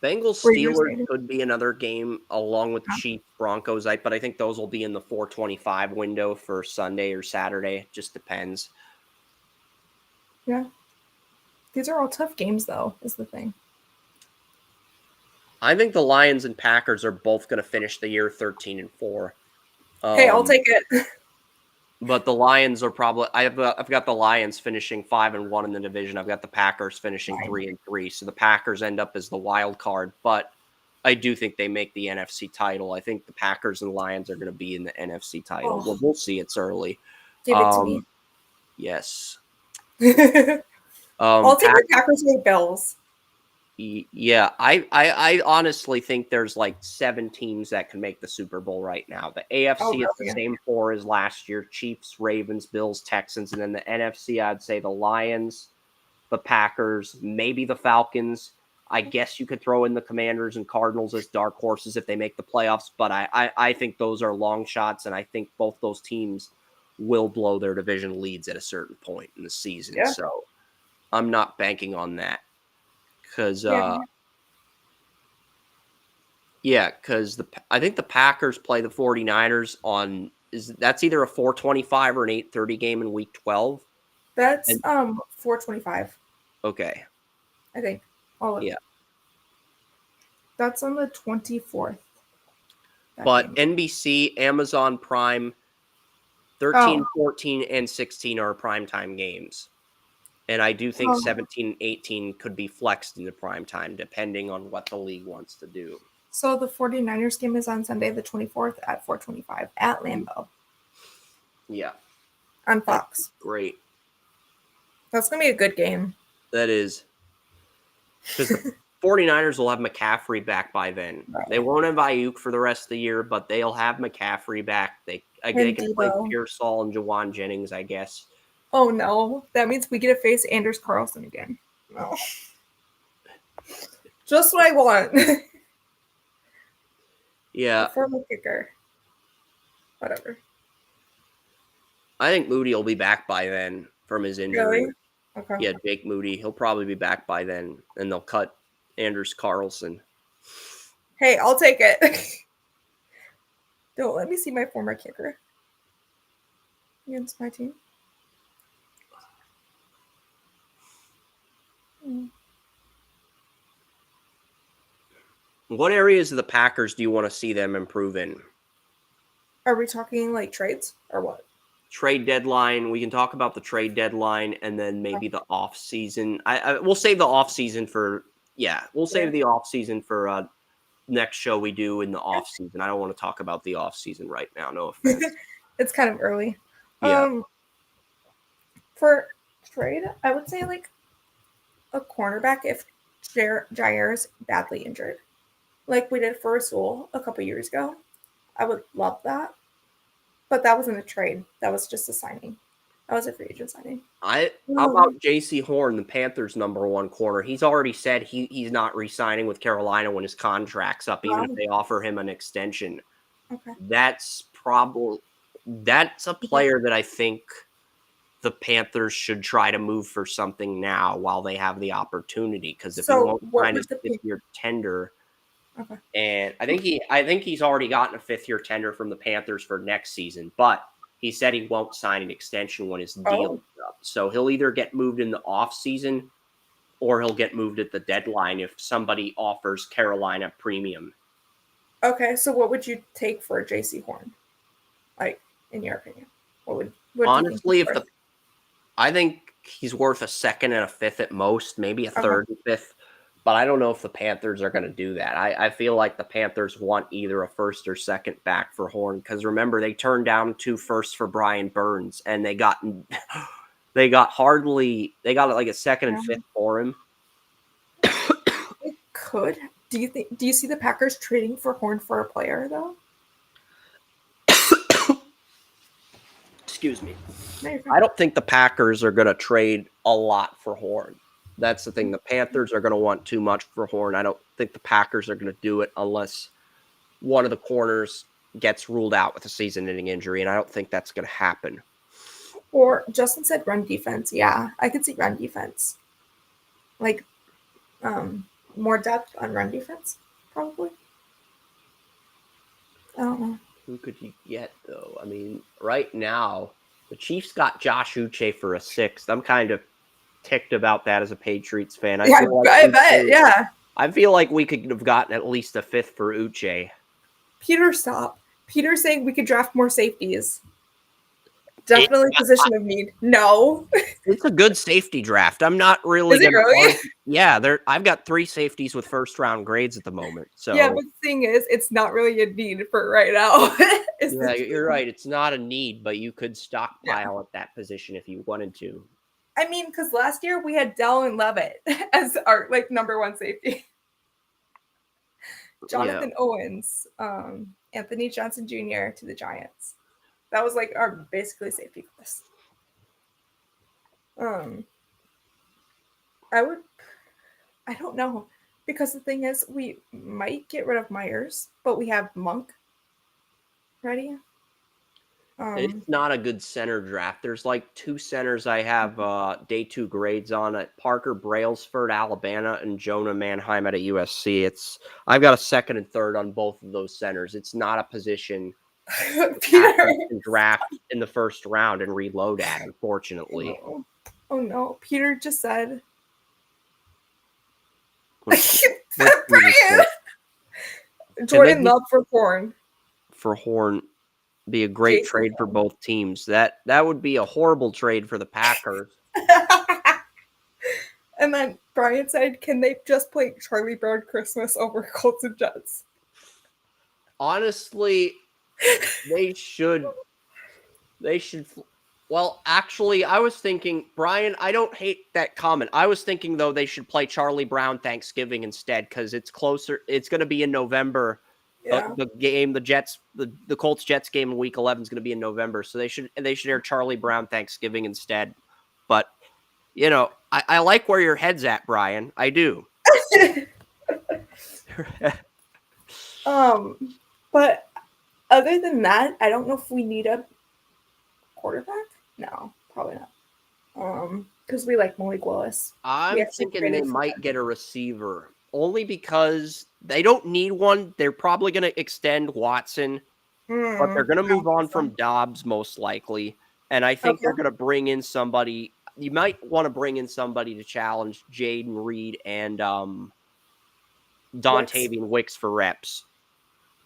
Bengals Steelers could be another game along with the Chiefs Broncos, but I think those will be in the 4:25 window for Sunday or Saturday. It just depends.
Yeah. These are all tough games, though, is the thing.
I think the Lions and Packers are both going to finish the year 13-4.
Hey, I'll take it.
But the Lions are probably I've got the Lions finishing 5-1 in the division. I've got the Packers finishing 3-3. So the Packers end up as the wild card, but I do think they make the NFC title. I think the Packers and Lions are going to be in the NFC title. Well, we'll see. It's early.
Give it to me.
Yes.
I'll take the Packers and Bills.
Yeah, I honestly think there's like 7 teams that can make the Super Bowl right now. The AFC is the same 4 as last year: Chiefs, Ravens, Bills, Texans, and then the NFC, I'd say the Lions, the Packers, maybe the Falcons. I guess you could throw in the Commanders and Cardinals as dark horses if they make the playoffs, but I think those are long shots, and I think both those teams will blow their division leads at a certain point in the season.
Yeah.
So I'm not banking on that because because I think the Packers play the 49ers on that's either a 4:25 or an 8:30 game in week 12.
That's
And
4:25.
okay.
I think.
Yeah.
That's on the 24th.
But game. NBC, Amazon Prime, 13, 14, and 16 are primetime games. And I do think 17 and 18 could be flexed into primetime, depending on what the league wants to do.
So the 49ers game is on Sunday the 24th at 4:25 at Lambeau.
Yeah.
On Fox.
That's great.
That's going to be a good game.
That is. Because the 49ers will have McCaffrey back by then. Right. They won't have Ayuk for the rest of the year, but they'll have McCaffrey back. They can play Pearsall and Jawan Jennings, I guess.
Oh, no. That means we get to face Anders Carlson again. No. Just what I want.
Yeah.
Former kicker. Whatever.
I think Moody will be back by then from his injury.
Really? Okay.
Yeah, Jake Moody. He'll probably be back by then, and they'll cut Anders Carlson.
Hey, I'll take it. Don't let me see my former kicker against my team.
What areas of the Packers do you want to see them improve in?
Are we talking like trades or what?
Trade deadline. We can talk about the trade deadline and then maybe the off season. We'll save the off season for the off season for next show we do in the off season. I don't want to talk about the off season right now. No offense.
It's kind of early.
Yeah.
For trade, I would say like a cornerback if Jair's badly injured, like we did for Rasul a couple years ago. I would love that. But that wasn't a trade. That was just a signing. That was a free agent signing.
How about J.C. Horn, the Panthers' #1 corner? He's already said he's not re-signing with Carolina when his contract's up, even if they offer him an extension.
Okay.
That's a player that I think the Panthers should try to move for something now while they have the opportunity. Because if he won't sign his fifth-year tender.
Okay.
And I think he's already gotten a 5th-year tender from the Panthers for next season, but he said he won't sign an extension when his deal is up. So he'll either get moved in the off season or he'll get moved at the deadline if somebody offers Carolina premium.
Okay, so what would you take for J.C. Horn? Like, in your opinion, what
honestly, I think he's worth a 2nd and a 5th at most, maybe a 3rd and 5th. But I don't know if the Panthers are going to do that. I feel like the Panthers want either a 1st or 2nd back for Horn because remember they turned down 2 firsts for Brian Burns and they got like a 2nd and 5th for him.
It could. Do you see the Packers trading for Horn for a player though?
Excuse me. I don't think the Packers are going to trade a lot for Horn. That's the thing. The Panthers are going to want too much for Horn. I don't think the Packers are going to do it unless one of the corners gets ruled out with a season-ending injury, and I don't think that's going to happen.
Or Justin said run defense. Yeah, I could see run defense. Like more depth on run defense, probably. I don't know.
Who could you get, though? I mean, right now, the Chiefs got Josh Uche for a 6th. I'm kind of ticked about that as a Patriots fan. I bet. I feel like we could have gotten at least a 5th for Uche.
Peter, stop. Peter's saying we could draft more safeties. Definitely position of need. No.
It's a good safety draft. I'm not really
going to.
Yeah, I've got 3 safeties with 1st-round grades at the moment. So
yeah, but the thing is, it's not really a need for right now.
Yeah, you're right. It's not a need, but you could stockpile at that position if you wanted to.
I mean, because last year we had Dell and Levitt as our #1 safety. Jonathan Owens, Anthony Johnson Jr. to the Giants. That was like our basically safety class. I don't know. Because the thing is, we might get rid of Myers, but we have Monk ready.
It's not a good center draft. There's like 2 centers I have day 2 grades on it. Parker Brailsford, Alabama, and Jonah Mannheim at a USC. I've got a second and third on both of those centers. It's not a position
Peter.
can draft in the first round and reload at, unfortunately.
Oh no, Peter just said.
What's
Brian! Jordan Love for Horn.
For Horn. Be a great trade for both teams. That would be a horrible trade for the Packers.
And then Brian said, can they just play Charlie Brown Christmas over Colts and Jets?
Honestly, they should. Well, actually, I was thinking, Brian, I don't hate that comment. I was thinking, though, they should play Charlie Brown Thanksgiving instead because it's closer. It's going to be in November.
Yeah.
The game, the Colts Jets game in Week 11 is going to be in November, so they should air Charlie Brown Thanksgiving instead. But I like where your head's at, Brian. I do.
But other than that, I don't know if we need a quarterback. No, probably not. Because we like Malik Willis.
I'm thinking they might get a receiver. Only because they don't need one. They're probably going to extend Watson, but they're going to move on from Dobbs most likely. And I think they're going to bring in somebody. You might want to bring in somebody to challenge Jaden Reed and Dontavian Wicks for reps.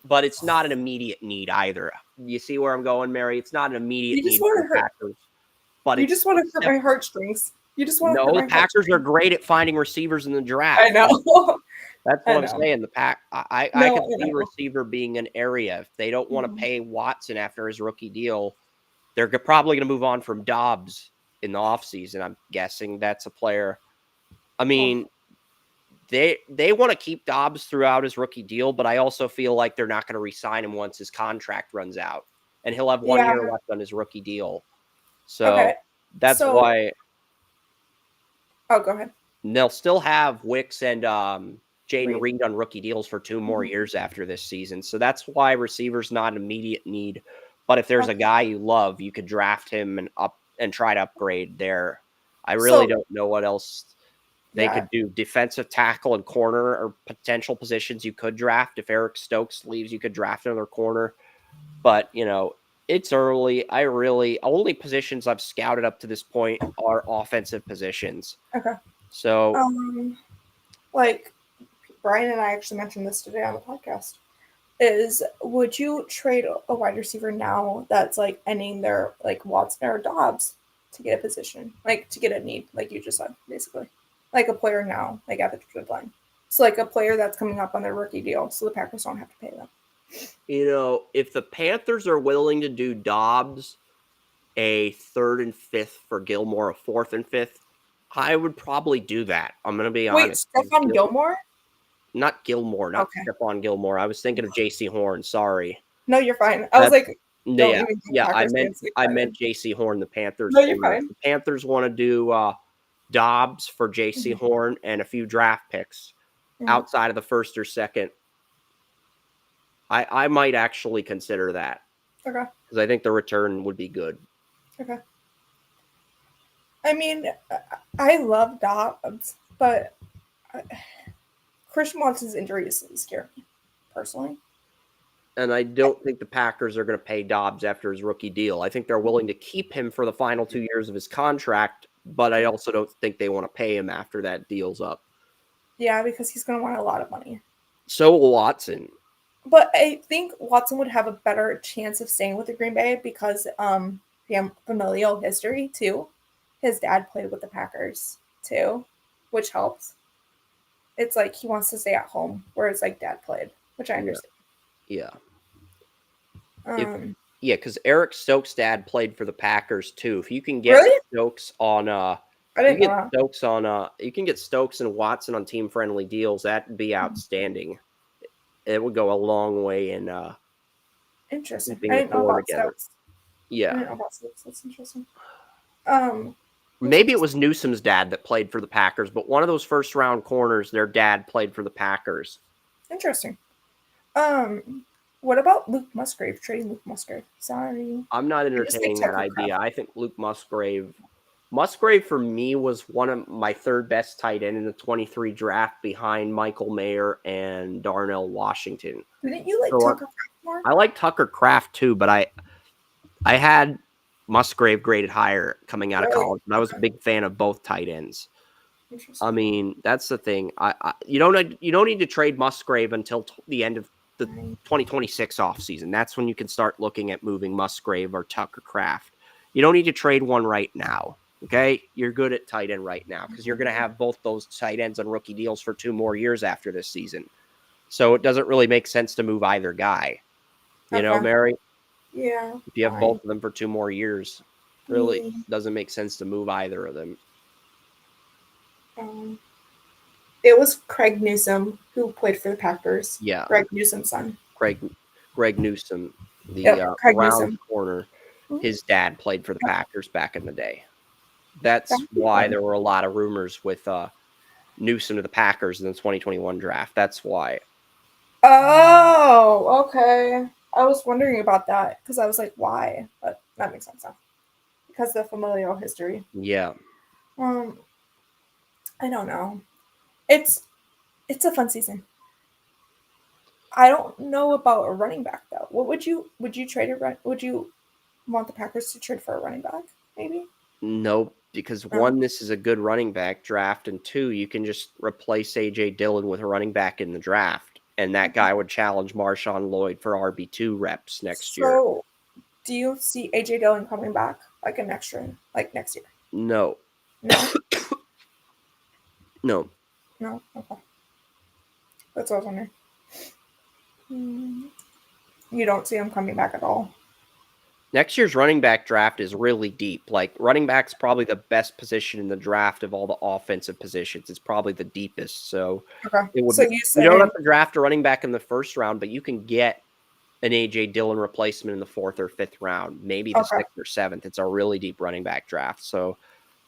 But it's not an immediate need either. You see where I'm going, Mary? It's not an immediate need for the Packers. But
you just want to hurt my heartstrings. You just want to.
No, the Packers are great at finding receivers in the draft.
I know.
That's what I'm saying. I could see receiver being an area. If they don't want to pay Watson after his rookie deal, they're probably going to move on from Dobbs in the offseason. I'm guessing that's a player. I mean, they want to keep Dobbs throughout his rookie deal, but I also feel like they're not going to re-sign him once his contract runs out. And he'll have 1 year left on his rookie deal. So that's why.
Oh, go ahead.
They'll still have Wicks and Jaden Reed on rookie deals for 2 more years after this season. So that's why receiver's not an immediate need. But if there's a guy you love, you could draft him and try to upgrade there. I really don't know what else they could do. Defensive tackle and corner are potential positions you could draft. If Eric Stokes leaves, you could draft another corner. But, it's early. Only positions I've scouted up to this point are offensive positions.
Okay.
So,
like Brian and I actually mentioned this today on the podcast, would you trade a wide receiver now that's like ending their like Watson or Dobbs to get a position, like to get a need, like you just said, basically, like a player now, like at the deadline. So like a player that's coming up on their rookie deal, so the Packers don't have to pay them.
If the Panthers are willing to do Dobbs a 3rd and 5th for Gilmore, a 4th and 5th, I would probably do that. I'm going to be honest.
Wait, Stephon Gilmore?
Not Gilmore, not Stephon Gilmore. I was thinking of J.C. Horn. Sorry.
No, you're fine. I was like,
I meant J.C. Horn, the Panthers.
No, you're fine.
The Panthers want to do Dobbs for J.C. Horn and a few draft picks outside of the 1st or 2nd. I might actually consider that.
Okay.
Because I think the return would be good.
Okay. I mean, I love Dobbs, but Christian Watson's injuries scare me, personally.
And I don't think the Packers are going to pay Dobbs after his rookie deal. I think they're willing to keep him for the final 2 years of his contract, but I also don't think they want to pay him after that deal's up.
Yeah, because he's going to want a lot of money.
So will Watson.
But I think Watson would have a better chance of staying with the Green Bay because familial history, too. His dad played with the Packers, too, which helps. It's like he wants to stay at home, whereas like dad played, which I understand.
Yeah. Because Eric Stokes' dad played for the Packers, too. If you can get Stokes on you can get Stokes and Watson on team-friendly deals, that'd be outstanding. It would go a long way in
interesting. I didn't know about Stokes.
Yeah.
I didn't know about Stokes. That's interesting.
Maybe it was Newsom's dad that played for the Packers, but one of those first-round corners, their dad played for the Packers.
Interesting. What about Luke Musgrave? Trading Luke Musgrave. Sorry.
I'm not entertaining that idea. I think Luke Musgrave for me was one of my third best tight end in the 23 draft behind Michael Mayer and Darnell Washington.
Didn't you like Tucker Kraft more?
I like Tucker Kraft too, but I had Musgrave graded higher coming out of college, and I was a big fan of both tight ends. I mean, that's the thing. You don't need to trade Musgrave until the end of the 2026 offseason. That's when you can start looking at moving Musgrave or Tucker Kraft. You don't need to trade one right now. Okay, you're good at tight end right now because you're going to have both those tight ends on rookie deals for 2 more years after this season. So it doesn't really make sense to move either guy. You know, Mary?
Yeah.
If you have both of them for 2 more years, really doesn't make sense to move either of them.
It was Craig Newsom who played for the Packers.
Yeah.
Greg Newsom's son.
Greg Newsom, the round corner. His dad played for the Packers back in the day. That's why there were a lot of rumors with Newsom to the Packers in the 2021 draft. That's why.
Oh, okay. I was wondering about that because I was like, why? But that makes sense now. Because of the familial history.
Yeah.
I don't know. It's a fun season. I don't know about a running back though. What would you trade would you want the Packers to trade for a running back? Maybe?
No, because one, this is a good running back draft, and 2, you can just replace A.J. Dillon with a running back in the draft, and that guy would challenge Marshawn Lloyd for RB2 reps next year.
So, do you see A.J. Dillon coming back next year?
No.
No?
No.
No? Okay. That's what I was wondering. You don't see him coming back at all?
Next year's running back draft is really deep. Like, running back's probably the best position in the draft of all the offensive positions. It's probably the deepest. So, you don't have to draft a running back in the first round, but you can get an A.J. Dillon replacement in the 4th or 5th round, maybe the 6th or 7th. It's a really deep running back draft. So,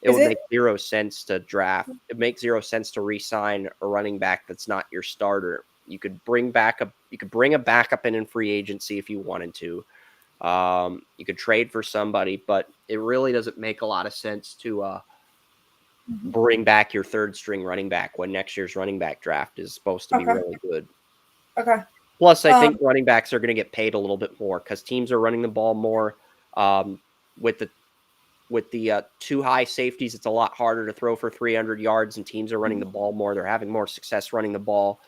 it would make 0 sense to draft. It makes 0 sense to re-sign a running back that's not your starter. You could bring a backup in free agency if you wanted to. You could trade for somebody, but it really doesn't make a lot of sense to bring back your 3rd string running back when next year's running back draft is supposed to be really good.
Okay.
Plus, I think running backs are going to get paid a little bit more because teams are running the ball more. With the 2 high safeties, it's a lot harder to throw for 300 yards, and teams are running the ball more. They're having more success running the ball.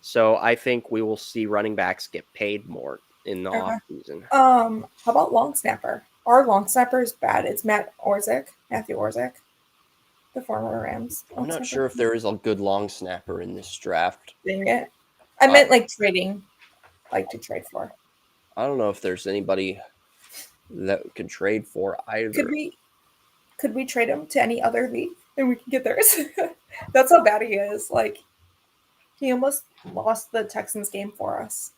So I think we will see running backs get paid more in the offseason.
How about long snapper? Our long snapper is bad. It's Matthew Orzik, the former Rams.
I'm not sure if there is a good long snapper in this draft.
Dang it. I meant trading, to trade for.
I don't know if there's anybody that we could trade for either.
Could we trade him to any other league and we can get theirs? That's how bad he is. He almost lost the Texans game for us.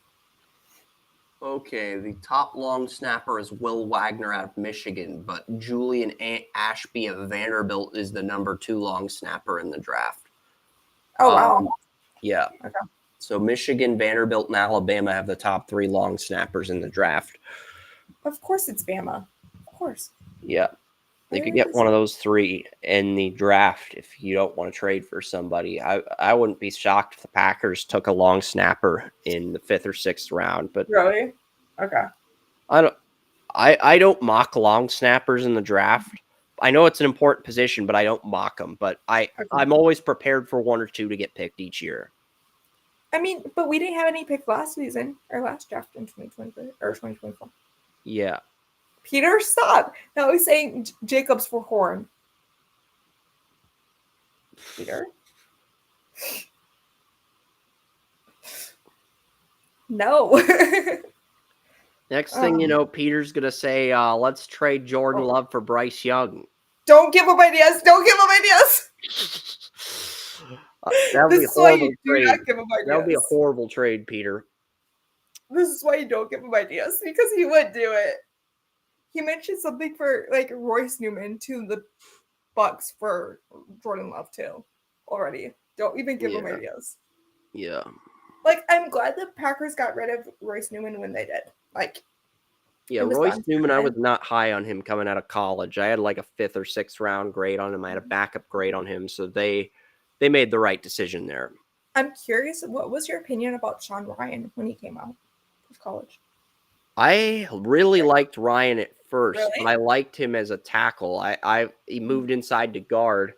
Okay, the top long snapper is Will Wagner out of Michigan, but Julian Ashby of Vanderbilt is the number 2 long snapper in the draft.
Oh, wow.
Yeah. Okay. So Michigan, Vanderbilt, and Alabama have the top 3 long snappers in the draft.
Of course it's Bama. Of course.
Yeah. You could get one of those 3 in the draft if you don't want to trade for somebody. I wouldn't be shocked if the Packers took a long snapper in the 5th or 6th round. But
really? Okay.
I don't mock long snappers in the draft. I know it's an important position, but I don't mock them. But I'm always prepared for 1 or 2 to get picked each year.
I mean, but we didn't have any pick last season or last draft in 2023 or 2024.
Yeah.
Peter, stop. Now he's saying Jacobs for Horn. Peter? No.
Next thing you know, Peter's going to say, let's trade Jordan Love for Bryce Young.
Don't give him ideas. Don't give him ideas.
That would be a horrible trade. That would be a horrible trade, Peter.
This is why you don't give him ideas, because he would do it. He mentioned something for Royce Newman to the Bucks for Jordan Love too. Already, don't even give him
Yeah.
ideas.
Yeah.
Like, I'm glad the Packers got rid of Royce Newman when they did. Like,
Yeah,
it was
Royce
done.
Newman, I was not high on him coming out of college. I had like a 5th or 6th round grade on him. I had a backup grade on him, so they made the right decision there.
I'm curious, what was your opinion about Sean Ryan when he came out of college?
I really liked Ryan at first, but
Really?
I liked him as a tackle. He moved inside to guard,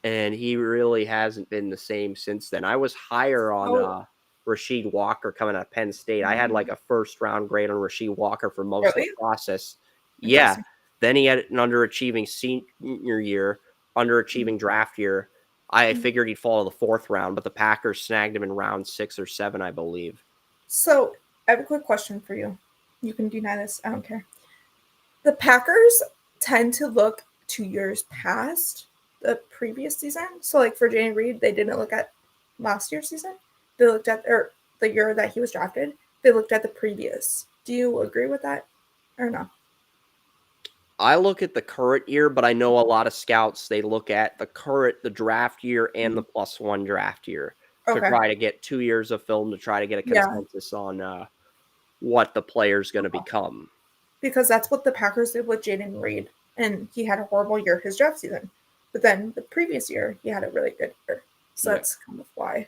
and he really hasn't been the same since then. I was higher on
Oh,
Rasheed Walker coming out of Penn State. I had like a 1st round grade on Rasheed Walker for most of
really?
the process. Yeah.
Interesting.
Then he had an underachieving senior year, underachieving draft year. I figured he'd fall to the 4th round, but the Packers snagged him in round 6 or 7, I believe.
So, I have a quick question for you. You can deny this, I don't care. The Packers tend to look 2 years past the previous season. So, like for Jane Reed, they didn't look at last year's season. They looked at or the year that he was drafted. They looked at the previous. Do you agree with that or no?
I look at the current year, but I know a lot of scouts, they look at the draft year and the +1 draft year to
Okay.
try to get 2 years of film to try to get a
Yeah,
consensus on what the player's going to become.
because that's what the Packers did with Jaden Reed, and he had a horrible year his draft season. But then the previous year, he had a really good year. So
Yeah.
that's kind of why.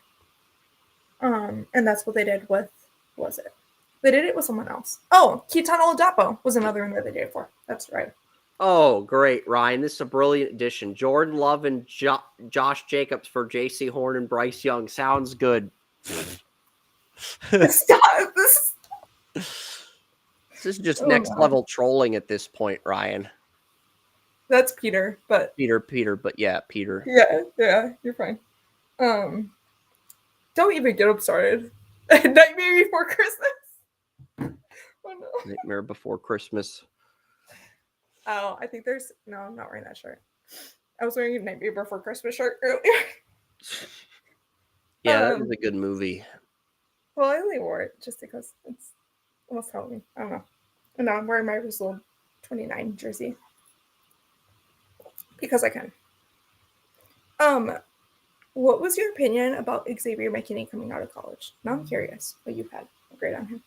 And that's what they did with, what was it? They did it with someone else. Oh, Keaton Oladapo was another one that they did it for. That's right.
Oh, great, Ryan. This is a brilliant addition. Jordan Love and Josh Jacobs for J.C. Horn and Bryce Young. Sounds good.
Stop this.
This is just
Oh,
next
no.
level trolling at this point, Ryan.
That's Peter, but
Peter, but yeah, Peter.
yeah, you're fine. Don't even get him started. Nightmare Before Christmas. Oh no.
Nightmare Before Christmas.
Oh, I think there's no. I'm not wearing that shirt. I was wearing a Nightmare Before Christmas shirt earlier.
Yeah, that was a good movie.
Well, I only wore it just because it's almost Halloween. I don't know. And now I'm wearing my Result 29 jersey because I can. What was your opinion about Xavier McKinney coming out of college? Now I'm curious what you've had a grade on him.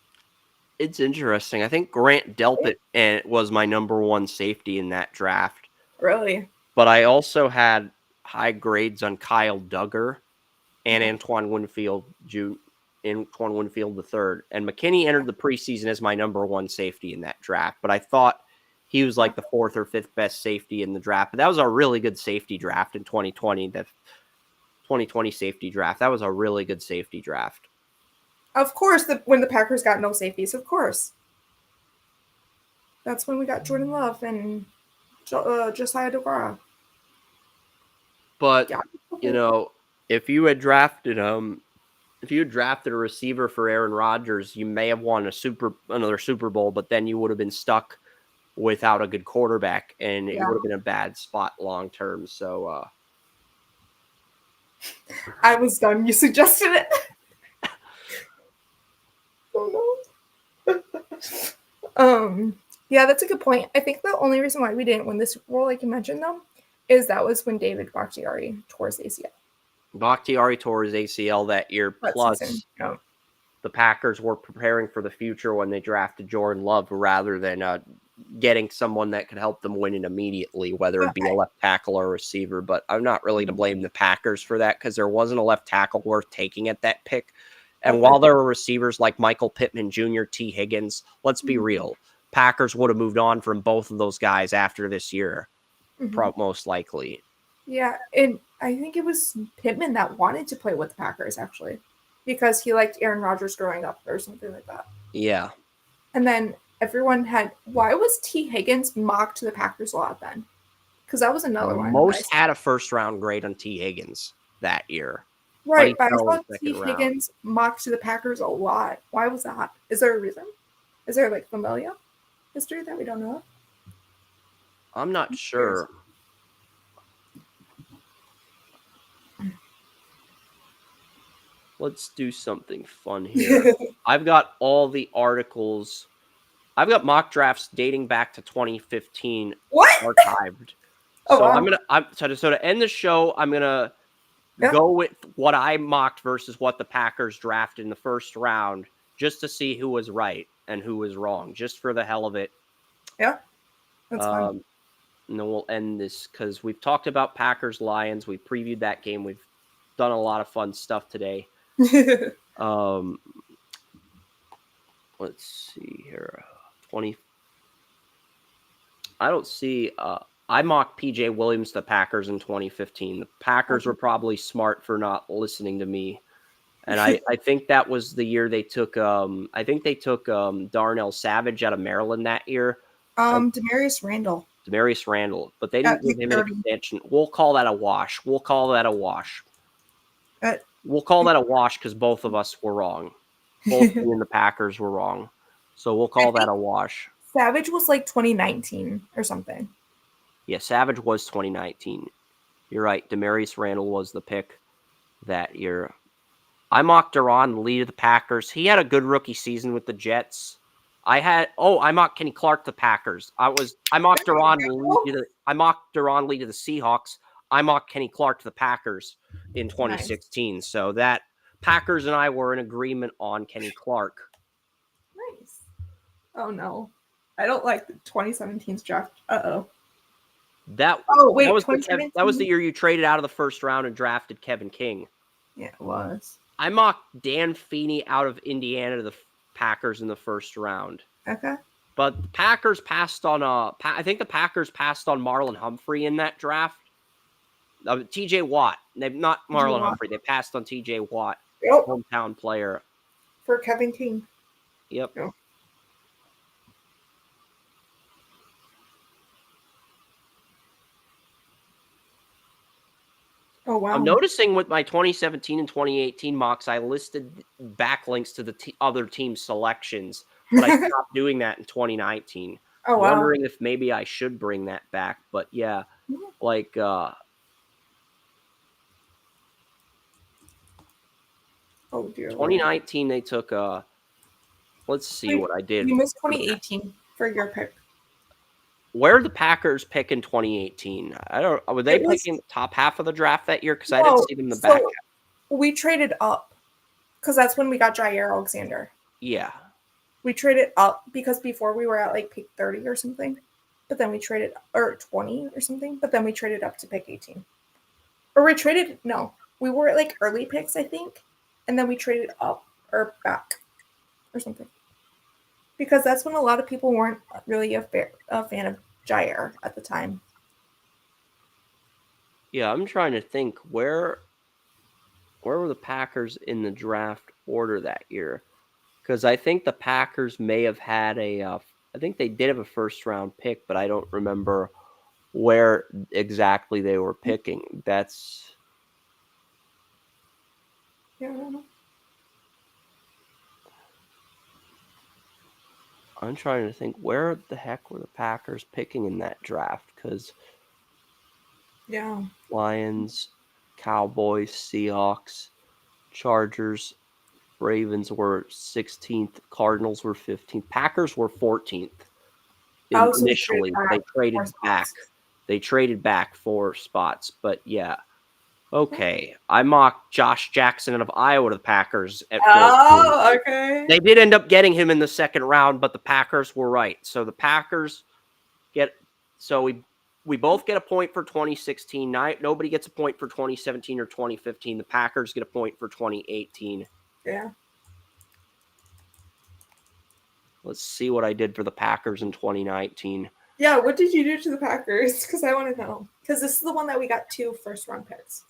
It's interesting. I think Grant Delpit was my number 1 safety in that draft.
Really?
But I also had high grades on Kyle Duggar and Antoine Winfield III. And McKinney entered the preseason as my number 1 safety in that draft. But I thought he was like the 4th or 5th best safety in the draft. But that was a really good safety draft in 2020. The 2020 safety draft. That was a really good safety draft.
Of course, when the Packers got no safeties, of course. That's when we got Jordan Love and Josiah DeGuara.
But, if you had drafted a receiver for Aaron Rodgers, you may have won another Super Bowl, but then you would have been stuck without a good quarterback, and it would have been a bad spot long term. So
I was done. You suggested it. Oh no. Yeah, that's a good point. I think the only reason why we didn't win this Super Bowl, like you mentioned, though, is that was when David Bakhtiari tore his ACL.
Bakhtiari tore his ACL that year. Plus, the Packers were preparing for the future when they drafted Jordan Love rather than getting someone that could help them win it immediately, whether it be a left tackle or a receiver. But I'm not really to blame the Packers for that because there wasn't a left tackle worth taking at that pick. And while there were receivers like Michael Pittman Jr., T. Higgins, let's be real, Packers would have moved on from both of those guys after this year, most likely.
Yeah, and I think it was Pittman that wanted to play with the Packers, actually, because he liked Aaron Rodgers growing up or something like that.
Yeah.
And then why was T. Higgins mocked to the Packers a lot then? Because that was another one.
Most had a 1st round grade on T. Higgins that year.
Right, but I saw T. Higgins mocked to the Packers a lot. Why was that? Is there a reason? Is there like familial history that we don't know?
I'm not sure. Let's do something fun here. I've got all the articles. I've got mock drafts dating back to 2015 archived.
Oh,
So
wow.
so to end the show, I'm gonna
Yeah.
go with what I mocked versus what the Packers drafted in the first round, just to see who was right and who was wrong, just for the hell of it.
Yeah. That's fun.
And then we'll end this because we've talked about Packers Lions. We previewed that game. We've done a lot of fun stuff today. Um, let's see here. 20. I don't see. I mocked PJ Williams, the Packers in 2015. The Packers were probably smart for not listening to me. And I think that was the year they took Darnell Savage out of Maryland that year.
Demarius Randall.
Demarius Randall, but they didn't give him an
30.
extension. We'll call that a wash. We'll call that a wash because both of us were wrong. Both me and the Packers were wrong. So we'll call that a wash.
Savage was like 2019 or something.
Yeah, Savage was 2019. You're right. Demarius Randall was the pick that year. I mocked Duran, the lead of the Packers. He had a good rookie season with the Jets. I mocked Kenny Clark, the Packers. I mocked Duran, lead to the Seahawks. I mocked Kenny Clark to the Packers in 2016. Nice. So that Packers and I were in agreement on Kenny Clark.
Nice. Oh no, I don't like the 2017's draft.
That was the year you traded out of the first round and drafted Kevin King.
Yeah, it was.
I mocked Dan Feeney out of Indiana to the Packers in the first round.
Okay.
But the Packers passed on I think the Packers passed on Marlon Humphrey in that draft. TJ Watt. Not Marlon Humphrey. They passed on TJ Watt, hometown player.
For Kevin King.
Yep.
Yep. Oh, wow.
I'm noticing with my 2017 and 2018 mocks, I listed backlinks to the other team selections, but I stopped doing that in 2019.
Oh, wow.
Wondering if maybe I should bring that back. But yeah, like
oh dear
2019 Lord. They took let's see what I did.
You missed 2018 for your pick.
Where did the Packers pick in 2018? Were they picking the top half of the draft that year? Because I didn't see them in the back half.
We traded up because that's when we got Jair Alexander.
Yeah.
We traded up because before we were at like pick 30 or something, but then we traded, or 20 or something, but then we traded up to pick 18. Or we were at like early picks, I think, and then we traded up or back or something. Because that's when a lot of people weren't really a fan of Jair at the time.
Yeah, I'm trying to think where were the Packers in the draft order that year? Because I think the Packers may have had I think they did have a first round pick, but I don't remember where exactly they were picking. That's
yeah, I don't know.
I'm trying to think where the heck were the Packers picking in that draft? Because Lions, Cowboys, Seahawks, Chargers, Ravens were 16th. Cardinals were 15th. Packers were 14th. Initially, they traded back. They traded back 4 spots, but yeah. Okay, I mocked Josh Jackson of Iowa to the Packers at 14.
Oh, okay.
They did end up getting him in the second round, but the Packers were right. So the Packers we both get a point for 2016. Nobody gets a point for 2017 or 2015. The Packers get a point for 2018.
Yeah.
Let's see what I did for the Packers in 2019.
Yeah, what did you do to the Packers? Because I want to know. Because this is the one that we got 2 first-round picks.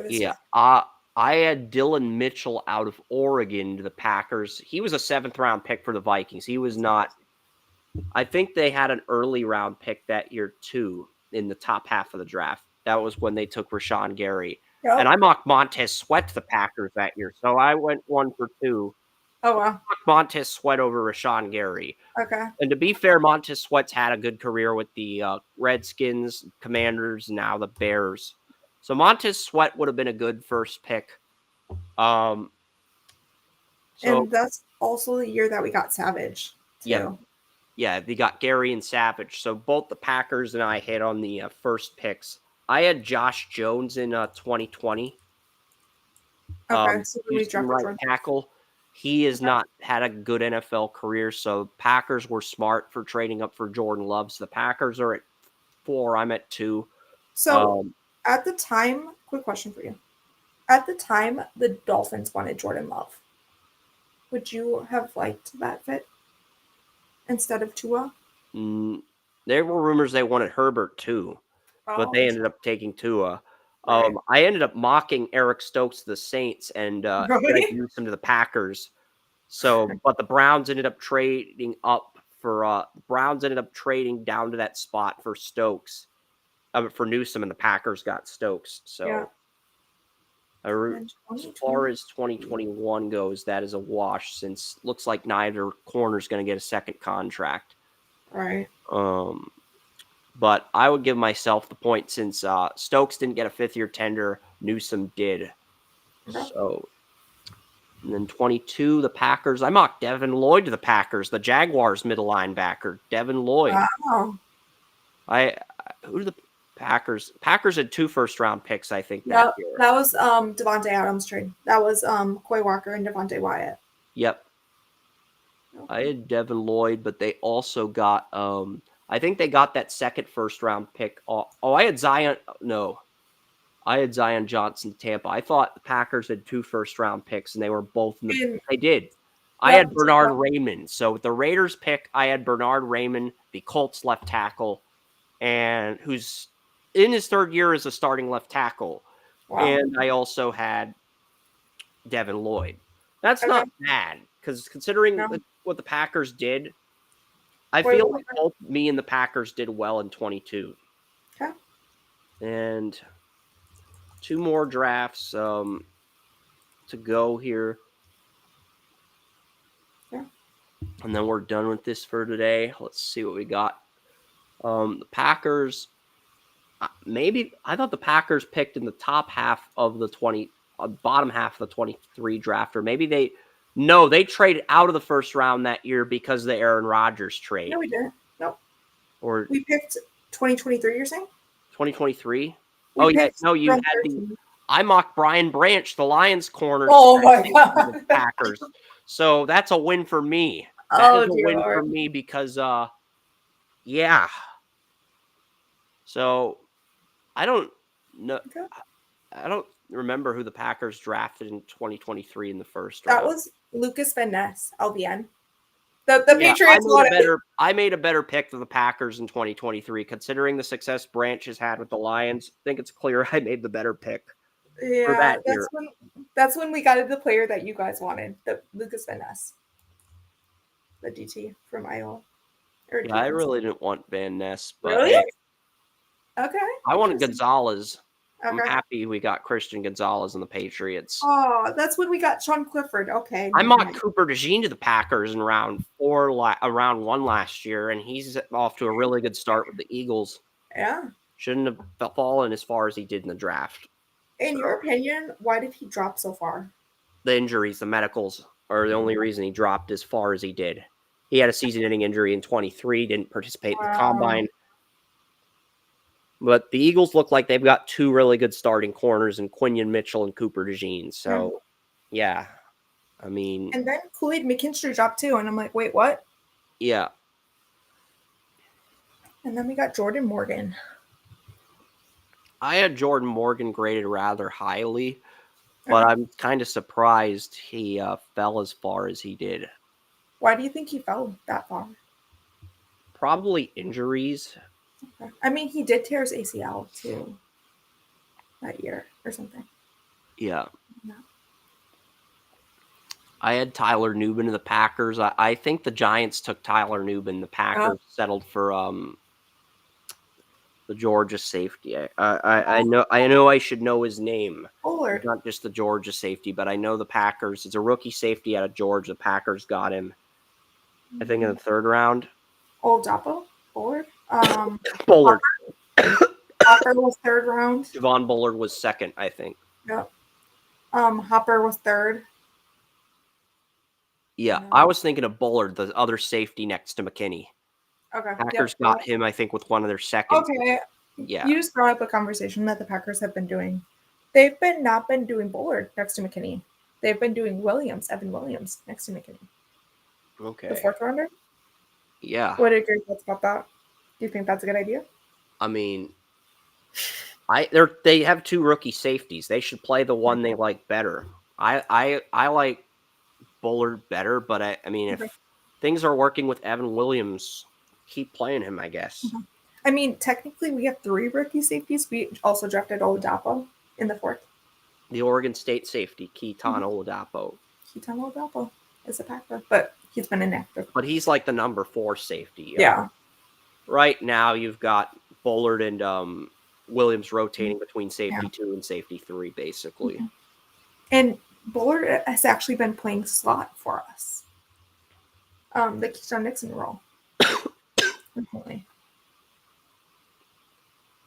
Yeah, I had Dylan Mitchell out of Oregon to the Packers. He was a 7th-round pick for the Vikings. He was not. I think they had an early round pick that year too in the top half of the draft. That was when they took Rashawn Gary. Yep. And I mocked Montez Sweat to the Packers that year, so I went 1 for 2.
Oh, wow.
Montez Sweat over Rashawn Gary.
Okay.
And to be fair, Montez Sweat's had a good career with the Redskins, Commanders, now the Bears. So Montez Sweat would have been a good first pick.
And that's also the year that we got Savage, too.
Yeah, they got Gary and Savage. So both the Packers and I hit on the first picks. I had Josh Jones in 2020.
Okay, so we
Houston
drafted
right
Jordan.
tackle. He has
Okay.
not had a good NFL career, so Packers were smart for trading up for Jordan Love. So the Packers are at 4. I'm at 2.
So at the time, quick question for you. At the time, the Dolphins wanted Jordan Love. Would you have liked that fit instead of Tua?
There were rumors they wanted Herbert too, but
Oh,
they ended up taking Tua.
right.
I ended up mocking Eric Stokes to the Saints and Greg
Really?
Newsome to the Packers. So, but the Browns ended up trading up for Browns ended up trading down to that spot for Stokes, for Newsome, and the Packers got Stokes.
Yeah.
So,
And
as far
2020.
as 2021 goes, that is a wash since looks like neither corner's going to get a second contract.
Right.
But I would give myself the point since Stokes didn't get a 5th-year tender, Newsome did.
Okay.
So, and then 22, the Packers. I mocked Devin Lloyd to the Packers, the Jaguars middle linebacker, Devin Lloyd.
Wow.
Who did the Packers? Packers had 2 first-round picks, I think, that
That
year.
that was Devontae Adams trade. That was Coy Walker and Devontae Wyatt.
Yep.
Okay.
I had Devin Lloyd, but they also got I think they got that second first-round pick. I had Zion. No. I had Zion Johnson, Tampa. I thought the Packers had 2 first-round picks, and they were both in the. They did. I had Bernard Raymond. So with the Raiders pick, I had Bernard Raymond, the Colts left tackle, and who's in his 3rd year as a starting left tackle.
Wow.
And I also had Devin Lloyd. That's not bad because considering what the Packers did, I feel like both me and the Packers did well in 22.
Okay.
And 2 more drafts to go here.
Yeah.
And then we're done with this for today. Let's see what we got. The Packers, maybe I thought the Packers picked in the top half of the bottom half of the 23 draft, or maybe they traded out of the first round that year because of the Aaron Rodgers trade.
No, we didn't. Nope.
Or
we picked 2023. You're saying
2023? Oh yeah, no, you had I mocked Brian Branch, the Lions corner.
Oh my god,
the Packers. So that's a win for me.
That
is a win for me because, yeah. So I don't know.
Okay.
I don't remember who the Packers drafted in 2023 in the first round.
That was Lucas Van Ness, LVN. The Patriots
I made a better pick than the Packers in 2023, considering the success Branch has had with the Lions. I think it's clear I made the better pick.
Yeah, that's when we got the player that you guys wanted, the Lucas Van Ness, the DT from Iowa.
Yeah, I really didn't want Van Ness, but
really?
Hey,
okay.
I wanted Gonzalez.
Okay.
I'm happy we got Christian Gonzalez and the Patriots.
Oh, that's when we got Sean Clifford. Okay.
I mocked Cooper DeJean to the Packers in round 1 last year, and he's off to a really good start with the Eagles.
Yeah.
Shouldn't have fallen as far as he did in the draft.
In your opinion, why did he drop so far?
The injuries, the medicals, are the only reason he dropped as far as he did. He had a season-ending injury in 23, didn't participate in the combine. But the Eagles look like they've got 2 really good starting corners in Quinion Mitchell and Cooper DeJean. So, yeah. I mean...
And then Kool-Aid McKinstry dropped too, and I'm like, wait, what?
Yeah.
And then we got Jordan Morgan.
I had Jordan Morgan graded rather highly, but I'm kind of surprised he fell as far as he did.
Why do you think he fell that far?
Probably injuries.
Okay. I mean, he did tear his ACL too that year or something.
Yeah. I had Tyler Nubin in the Packers. I think the Giants took Tyler Nubin. The Packers settled for the Georgia safety. I know I should know his name.
Bullard.
Not just the Georgia safety, but I know the Packers. It's a rookie safety out of Georgia. The Packers got him, I think, in the 3rd round.
Old Dapo? Bullard?
Bullard.
Hopper was 3rd round.
Javon Bullard was 2nd, I think.
Yep. Hopper was 3rd.
Yeah, I was thinking of Bullard, the other safety next to McKinney.
Okay.
Packers
Yep.
got him, I think, with one of their seconds.
Okay.
Yeah.
You just brought up a conversation that the Packers have been doing. They've not been doing Bullard next to McKinney. They've been doing Evan Williams next to McKinney. The
Okay.
fourth rounder.
Yeah.
What are your thoughts about that? Do you think that's a good idea?
I mean, they have 2 rookie safeties. They should play the one they like better. I like Bullard better, but I mean,
Okay.
if things are working with Evan Williams, keep playing him, I guess.
I mean, technically, we have 3 rookie safeties. We also drafted Oladapo in the 4th.
The Oregon State safety, Keaton Oladapo.
Keaton Oladapo is a Packer, but he's been inactive.
But he's like the number 4 safety.
Yeah.
Right now, you've got Bullard and Williams rotating between safety 2 and safety 3, basically.
And Bullard has actually been playing slot for us. The Keyshawn Nixon role. Definitely.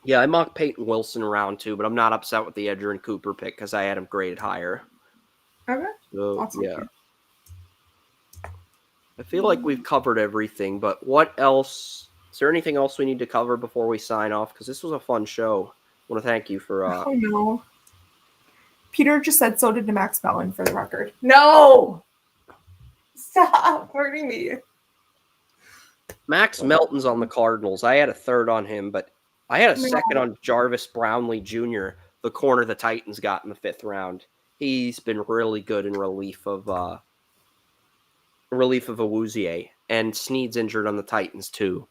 Yeah, I mocked Peyton Wilson around 2, but I'm not upset with the Edgerrin Cooper pick because I had him graded higher.
Okay.
So,
Awesome.
yeah. I feel like we've covered everything, but what else? Is there anything else we need to cover before we sign off? Because this was a fun show. I want to thank you for...
Oh, no. Peter just said so did Max Mellon for the record. No! Stop hurting me.
Max Melton's on the Cardinals. I had a 3rd on him, but I had a 2nd on Jarvis Brownlee Jr., the corner the Titans got in the 5th round. He's been really good in relief of Awuzie, and Snead's injured on the Titans too.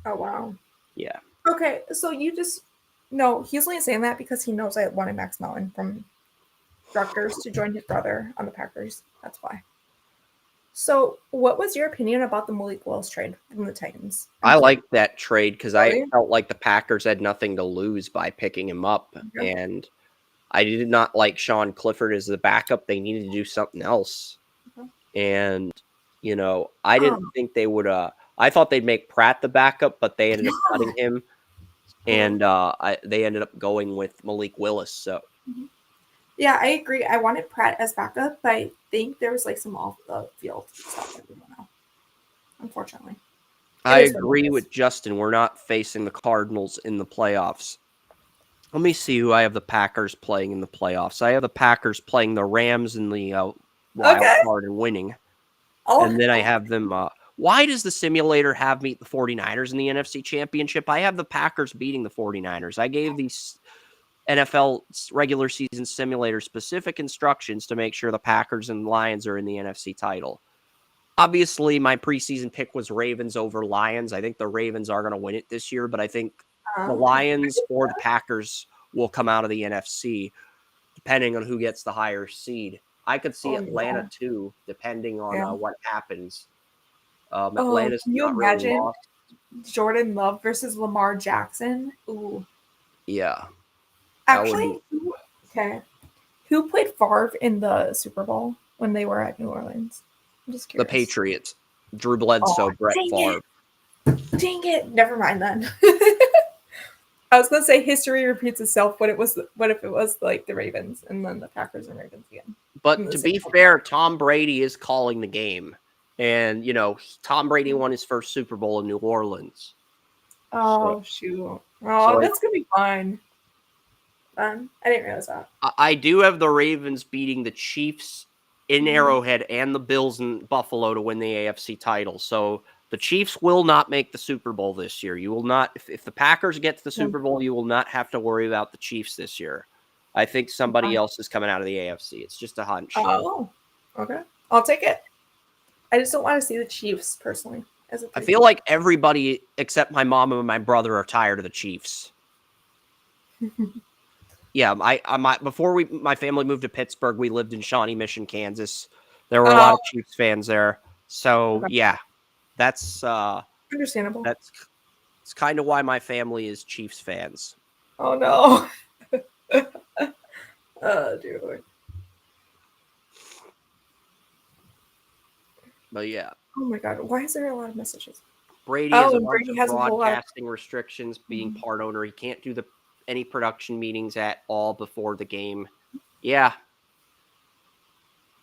Oh, wow.
Yeah.
Okay, so you just... No, he's only saying that because he knows I wanted Max Mellon from Rutgers to join his brother on the Packers. That's why. So, what was your opinion about the Malik Willis trade from the Titans?
I liked that trade because
Really?
I felt like the Packers had nothing to lose by picking him up.
Okay.
And I did not like Sean Clifford as the backup. They needed to do something else.
Okay.
And, you know, I didn't think they would... I thought they'd make Pratt the backup, but they ended up cutting him. And they ended up going with Malik Willis. So,
yeah, I agree. I wanted Pratt as backup, but I think there was like some off the field stuff that we don't know. Unfortunately,
I agree with Justin. We're not facing the Cardinals in the playoffs. Let me see who I have the Packers playing in the playoffs. I have the Packers playing the Rams in the wild card and winning. And then I have them... why does the simulator have me the 49ers in the NFC Championship? I have the Packers beating the 49ers. I gave these NFL regular season simulator specific instructions to make sure the Packers and Lions are in the NFC title. Obviously, my preseason pick was Ravens over Lions. I think the Ravens are going to win it this year, but I think the Lions or the Packers will come out of the NFC, depending on who gets the higher seed. I could see Atlanta, too, depending on what happens. Atlanta's
can you
not
imagine
really lost.
Jordan Love versus Lamar Jackson? Ooh.
Yeah.
Actually, who played Favre in the Super Bowl when they were at New Orleans? I'm just curious.
The Patriots. Drew Bledsoe, Brett Favre.
Dang it. Never mind then. I was going to say history repeats itself. What if it was like the Ravens and then the Packers and Ravens again?
But to be fair, Tom Brady is calling the game. And, you know, Tom Brady won his first Super Bowl in New Orleans.
Shoot. Oh, that's going to be fun. I didn't realize that.
I do have the Ravens beating the Chiefs in Arrowhead and the Bills in Buffalo to win the AFC title. So the Chiefs will not make the Super Bowl this year. You will not, if the Packers get to the Super Bowl, you will not have to worry about the Chiefs this year. I think somebody else is coming out of the AFC. It's just a hunch.
Oh, okay. I'll take it. I just don't want to see the Chiefs personally.
I feel like everybody except my mom and my brother are tired of the Chiefs. Yeah, before my family moved to Pittsburgh, we lived in Shawnee Mission, Kansas. There were a lot of Chiefs fans there. So yeah, that's
understandable.
It's kind of why my family is Chiefs fans.
Oh no. Oh dear Lord.
But yeah.
Oh my God, why is there a lot of messages?
Brady has a bunch of broadcasting restrictions being part owner. He can't do any production meetings at all before the game. Yeah.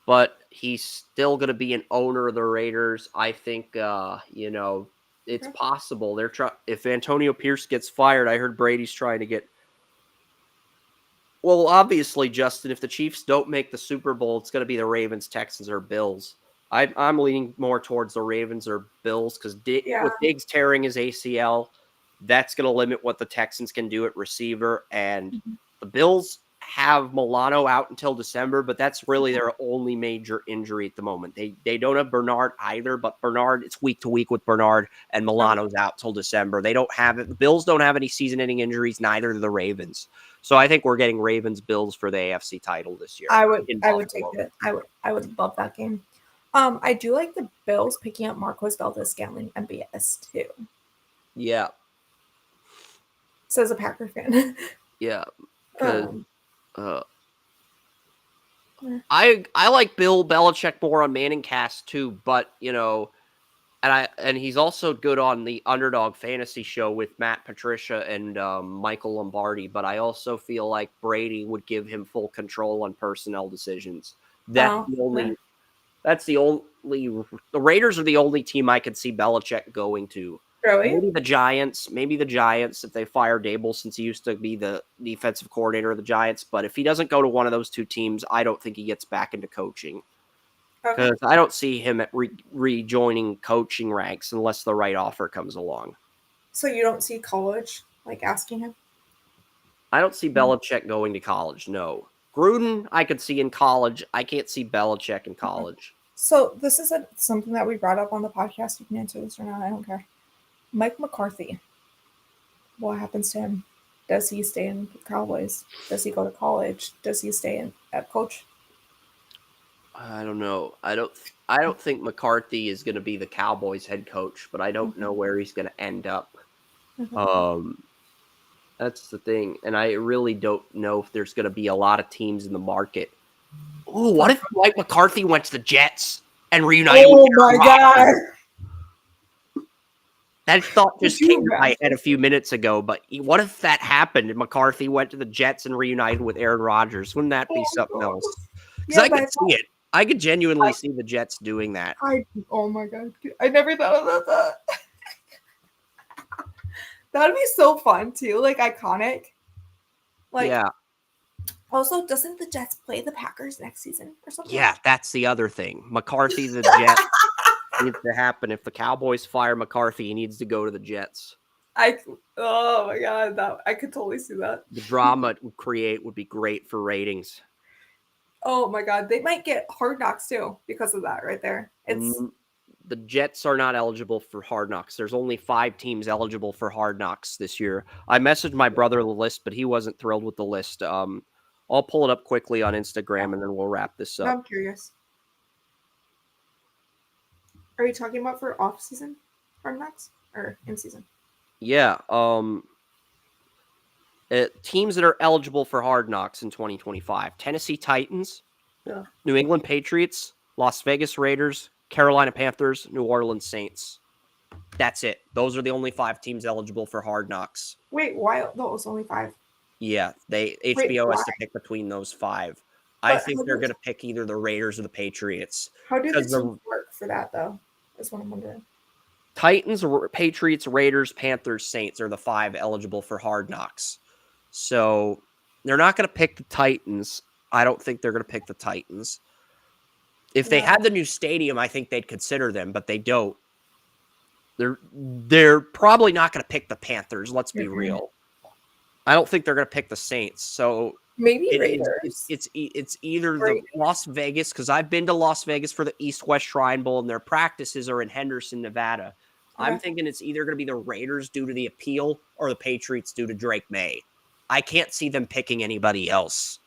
But he's still going to be an owner of the Raiders. I think, it's possible. If Antonio Pierce gets fired, I heard Brady's trying to get. Well, obviously, Justin, if the Chiefs don't make the Super Bowl, it's going to be the Ravens, Texans, or Bills. I'm leaning more towards the Ravens or Bills because with Diggs tearing his ACL, that's going to limit what the Texans can do at receiver. And the Bills have Milano out until December, but that's really their only major injury at the moment. They don't have Bernard either, but Bernard, it's week to week with Bernard, and Milano's out till December. They don't have it. The Bills don't have any season-ending injuries, neither do the Ravens. So I think we're getting Ravens Bills for the AFC title this year.
I would take it. I would love that game. I do like the Bills picking up Marquez Valdes-Scantling MBS too.
Yeah.
So as a Packer fan.
Yeah. I like Bill Belichick more on Manning Cast too, but and he's also good on the Underdog Fantasy Show with Matt Patricia and Michael Lombardi. But I also feel like Brady would give him full control on personnel decisions. The Raiders are the only team I could see Belichick going to.
Really?
Maybe the Giants if they fire Dable, since he used to be the defensive coordinator of the Giants. But if he doesn't go to one of those two teams, I don't think he gets back into coaching. Because I don't see him rejoining coaching ranks unless the right offer comes along.
So you don't see college, like, asking him?
I don't see Belichick going to college, no. Gruden, I could see in college. I can't see Belichick in college.
So this is something that we brought up on the podcast. You can answer this or not. I don't care. Mike McCarthy. What happens to him? Does he stay in the Cowboys? Does he go to college? Does he stay at coach?
I don't know. I don't think McCarthy is going to be the Cowboys head coach, but I don't know where he's going to end up. That's the thing, and I really don't know if there's going to be a lot of teams in the market. Ooh, what if Mike McCarthy went to the Jets and reunited?
Oh my God!
That thought just came to my head a few minutes ago, but what if that happened and McCarthy went to the Jets and reunited with Aaron Rodgers? Wouldn't that be something else? Because I could see it. I could genuinely see the Jets doing that.
Oh my God. I never thought about that. That would be so fun too. Like, iconic. Like, yeah. Also, doesn't the Jets play the Packers next season or something?
Yeah, that's the other thing. McCarthy, the Jets. Needs to happen. If the Cowboys fire McCarthy, he needs to go to the Jets.
Oh my God, I could totally see that.
The drama it would create would be great for ratings.
Oh my God, they might get Hard Knocks too because of that right there.
The Jets are not eligible for Hard Knocks. There's only 5 teams eligible for Hard Knocks this year. I messaged my brother the list, but he wasn't thrilled with the list. I'll pull it up quickly on Instagram and then we'll wrap this up.
I'm curious. Are you talking about for off-season Hard Knocks or in-season?
Yeah. Teams that are eligible for Hard Knocks in 2025. Tennessee Titans, New England Patriots, Las Vegas Raiders, Carolina Panthers, New Orleans Saints. That's it. Those are the only 5 teams eligible for Hard Knocks.
Wait, why those only 5?
Yeah, HBO has to pick between those 5. I think they're going to pick either the Raiders or the Patriots.
How do the teams work for that, though? That's what I'm wondering.
Titans, Patriots, Raiders, Panthers, Saints are the 5 eligible for Hard Knocks. So they're not going to pick the Titans. I don't think they're going to pick the Titans. If they had the new stadium, I think they'd consider them, but they don't. They're probably not going to pick the Panthers. Let's be real. I don't think they're going to pick the Saints. So
maybe Raiders.
It's either the Las Vegas, because I've been to Las Vegas for the East-West Shrine Bowl, and their practices are in Henderson, Nevada. I'm thinking it's either going to be the Raiders due to the appeal or the Patriots due to Drake May. I can't see them picking anybody else.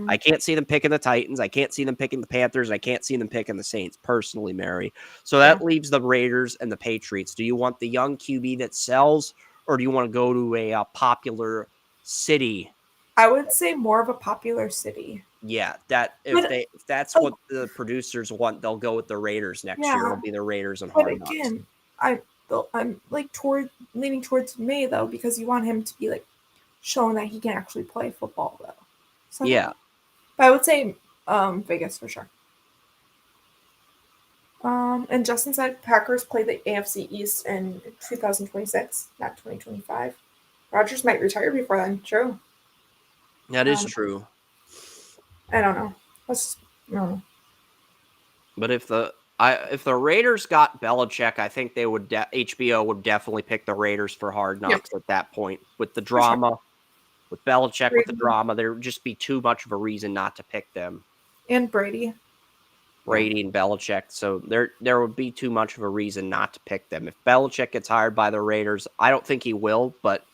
I can't see them picking the Titans. I can't see them picking the Panthers. I can't see them picking the Saints, personally, Mary. So that leaves the Raiders and the Patriots. Do you want the young QB that sells, or do you want to go to a popular city?
I would say more of a popular city.
Yeah, if that's what the producers want, they'll go with the Raiders next year. It'll be the Raiders and Hard Knocks.
But again, I'm like leaning towards May though, because you want him to be like showing that he can actually play football though. So,
yeah,
but I would say Vegas for sure. And Justin said Packers play the AFC East in 2026, not 2025. Rodgers might retire before then. True.
That is true.
I don't know. I don't know.
But if the Raiders got Belichick, I think they would HBO would definitely pick the Raiders for Hard Knocks at that point. With the drama, with Belichick, with the drama, there would just be too much of a reason not to pick them.
And Brady.
Brady and Belichick. So there would be too much of a reason not to pick them. If Belichick gets hired by the Raiders, I don't think he will, but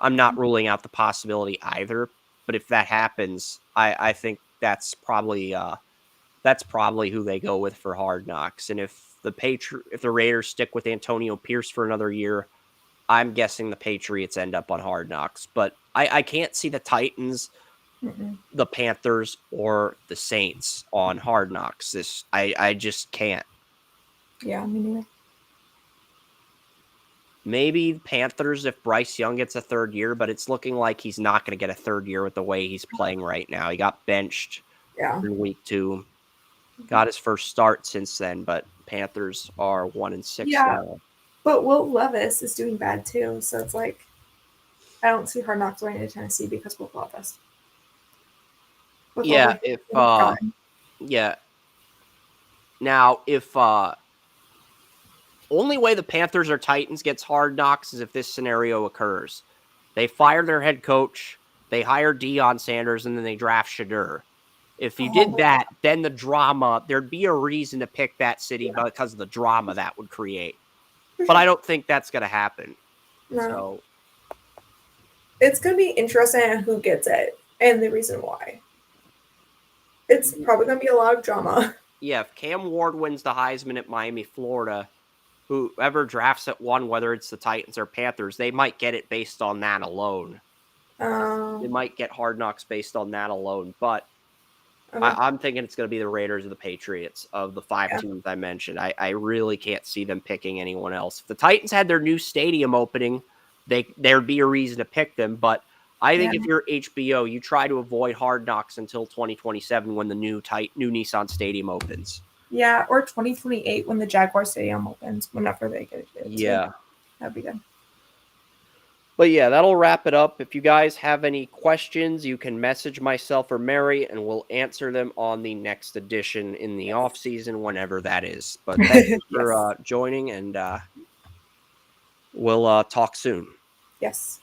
I'm not ruling out the possibility either. But if that happens, I think that's probably who they go with for Hard Knocks. And if the Raiders stick with Antonio Pierce for another year, I'm guessing the Patriots end up on Hard Knocks. But I can't see the Titans, the Panthers, or the Saints on Hard Knocks. I just can't.
Yeah, me neither.
Maybe Panthers if Bryce Young gets a third year, but it's looking like he's not going to get a third year with the way he's playing right now. He got benched in week 2. Got his first start since then, but Panthers are 1-6 now.
But Will Levis is doing bad too, so it's like I don't see Hard Knocks going to Tennessee because Will Levis.
Now, if only way the Panthers or Titans gets Hard Knocks is if this scenario occurs. They fire their head coach, they hire Deion Sanders, and then they draft Shadur. If you did that, then the drama, there'd be a reason to pick that city because of the drama that would create. But I don't think that's going to happen. No. So
it's going to be interesting on who gets it and the reason why. It's probably going to be a lot of drama.
Yeah, if Cam Ward wins the Heisman at Miami, Florida, whoever drafts at 1, whether it's the Titans or Panthers, they might get it based on that alone. They might get Hard Knocks based on that alone. But I'm thinking it's going to be the Raiders or the Patriots of the 5 teams I mentioned. I really can't see them picking anyone else. If the Titans had their new stadium opening, there'd be a reason to pick them. But I think if you're HBO, you try to avoid Hard Knocks until 2027 when the new Nissan Stadium opens.
Yeah, or 2028 when the Jaguar Stadium opens, whenever they get it.
Yeah.
That'd be good.
But yeah, that'll wrap it up. If you guys have any questions, you can message myself or Mary, and we'll answer them on the next edition in the off season, whenever that is. But thanks for joining, and we'll talk soon.
Yes.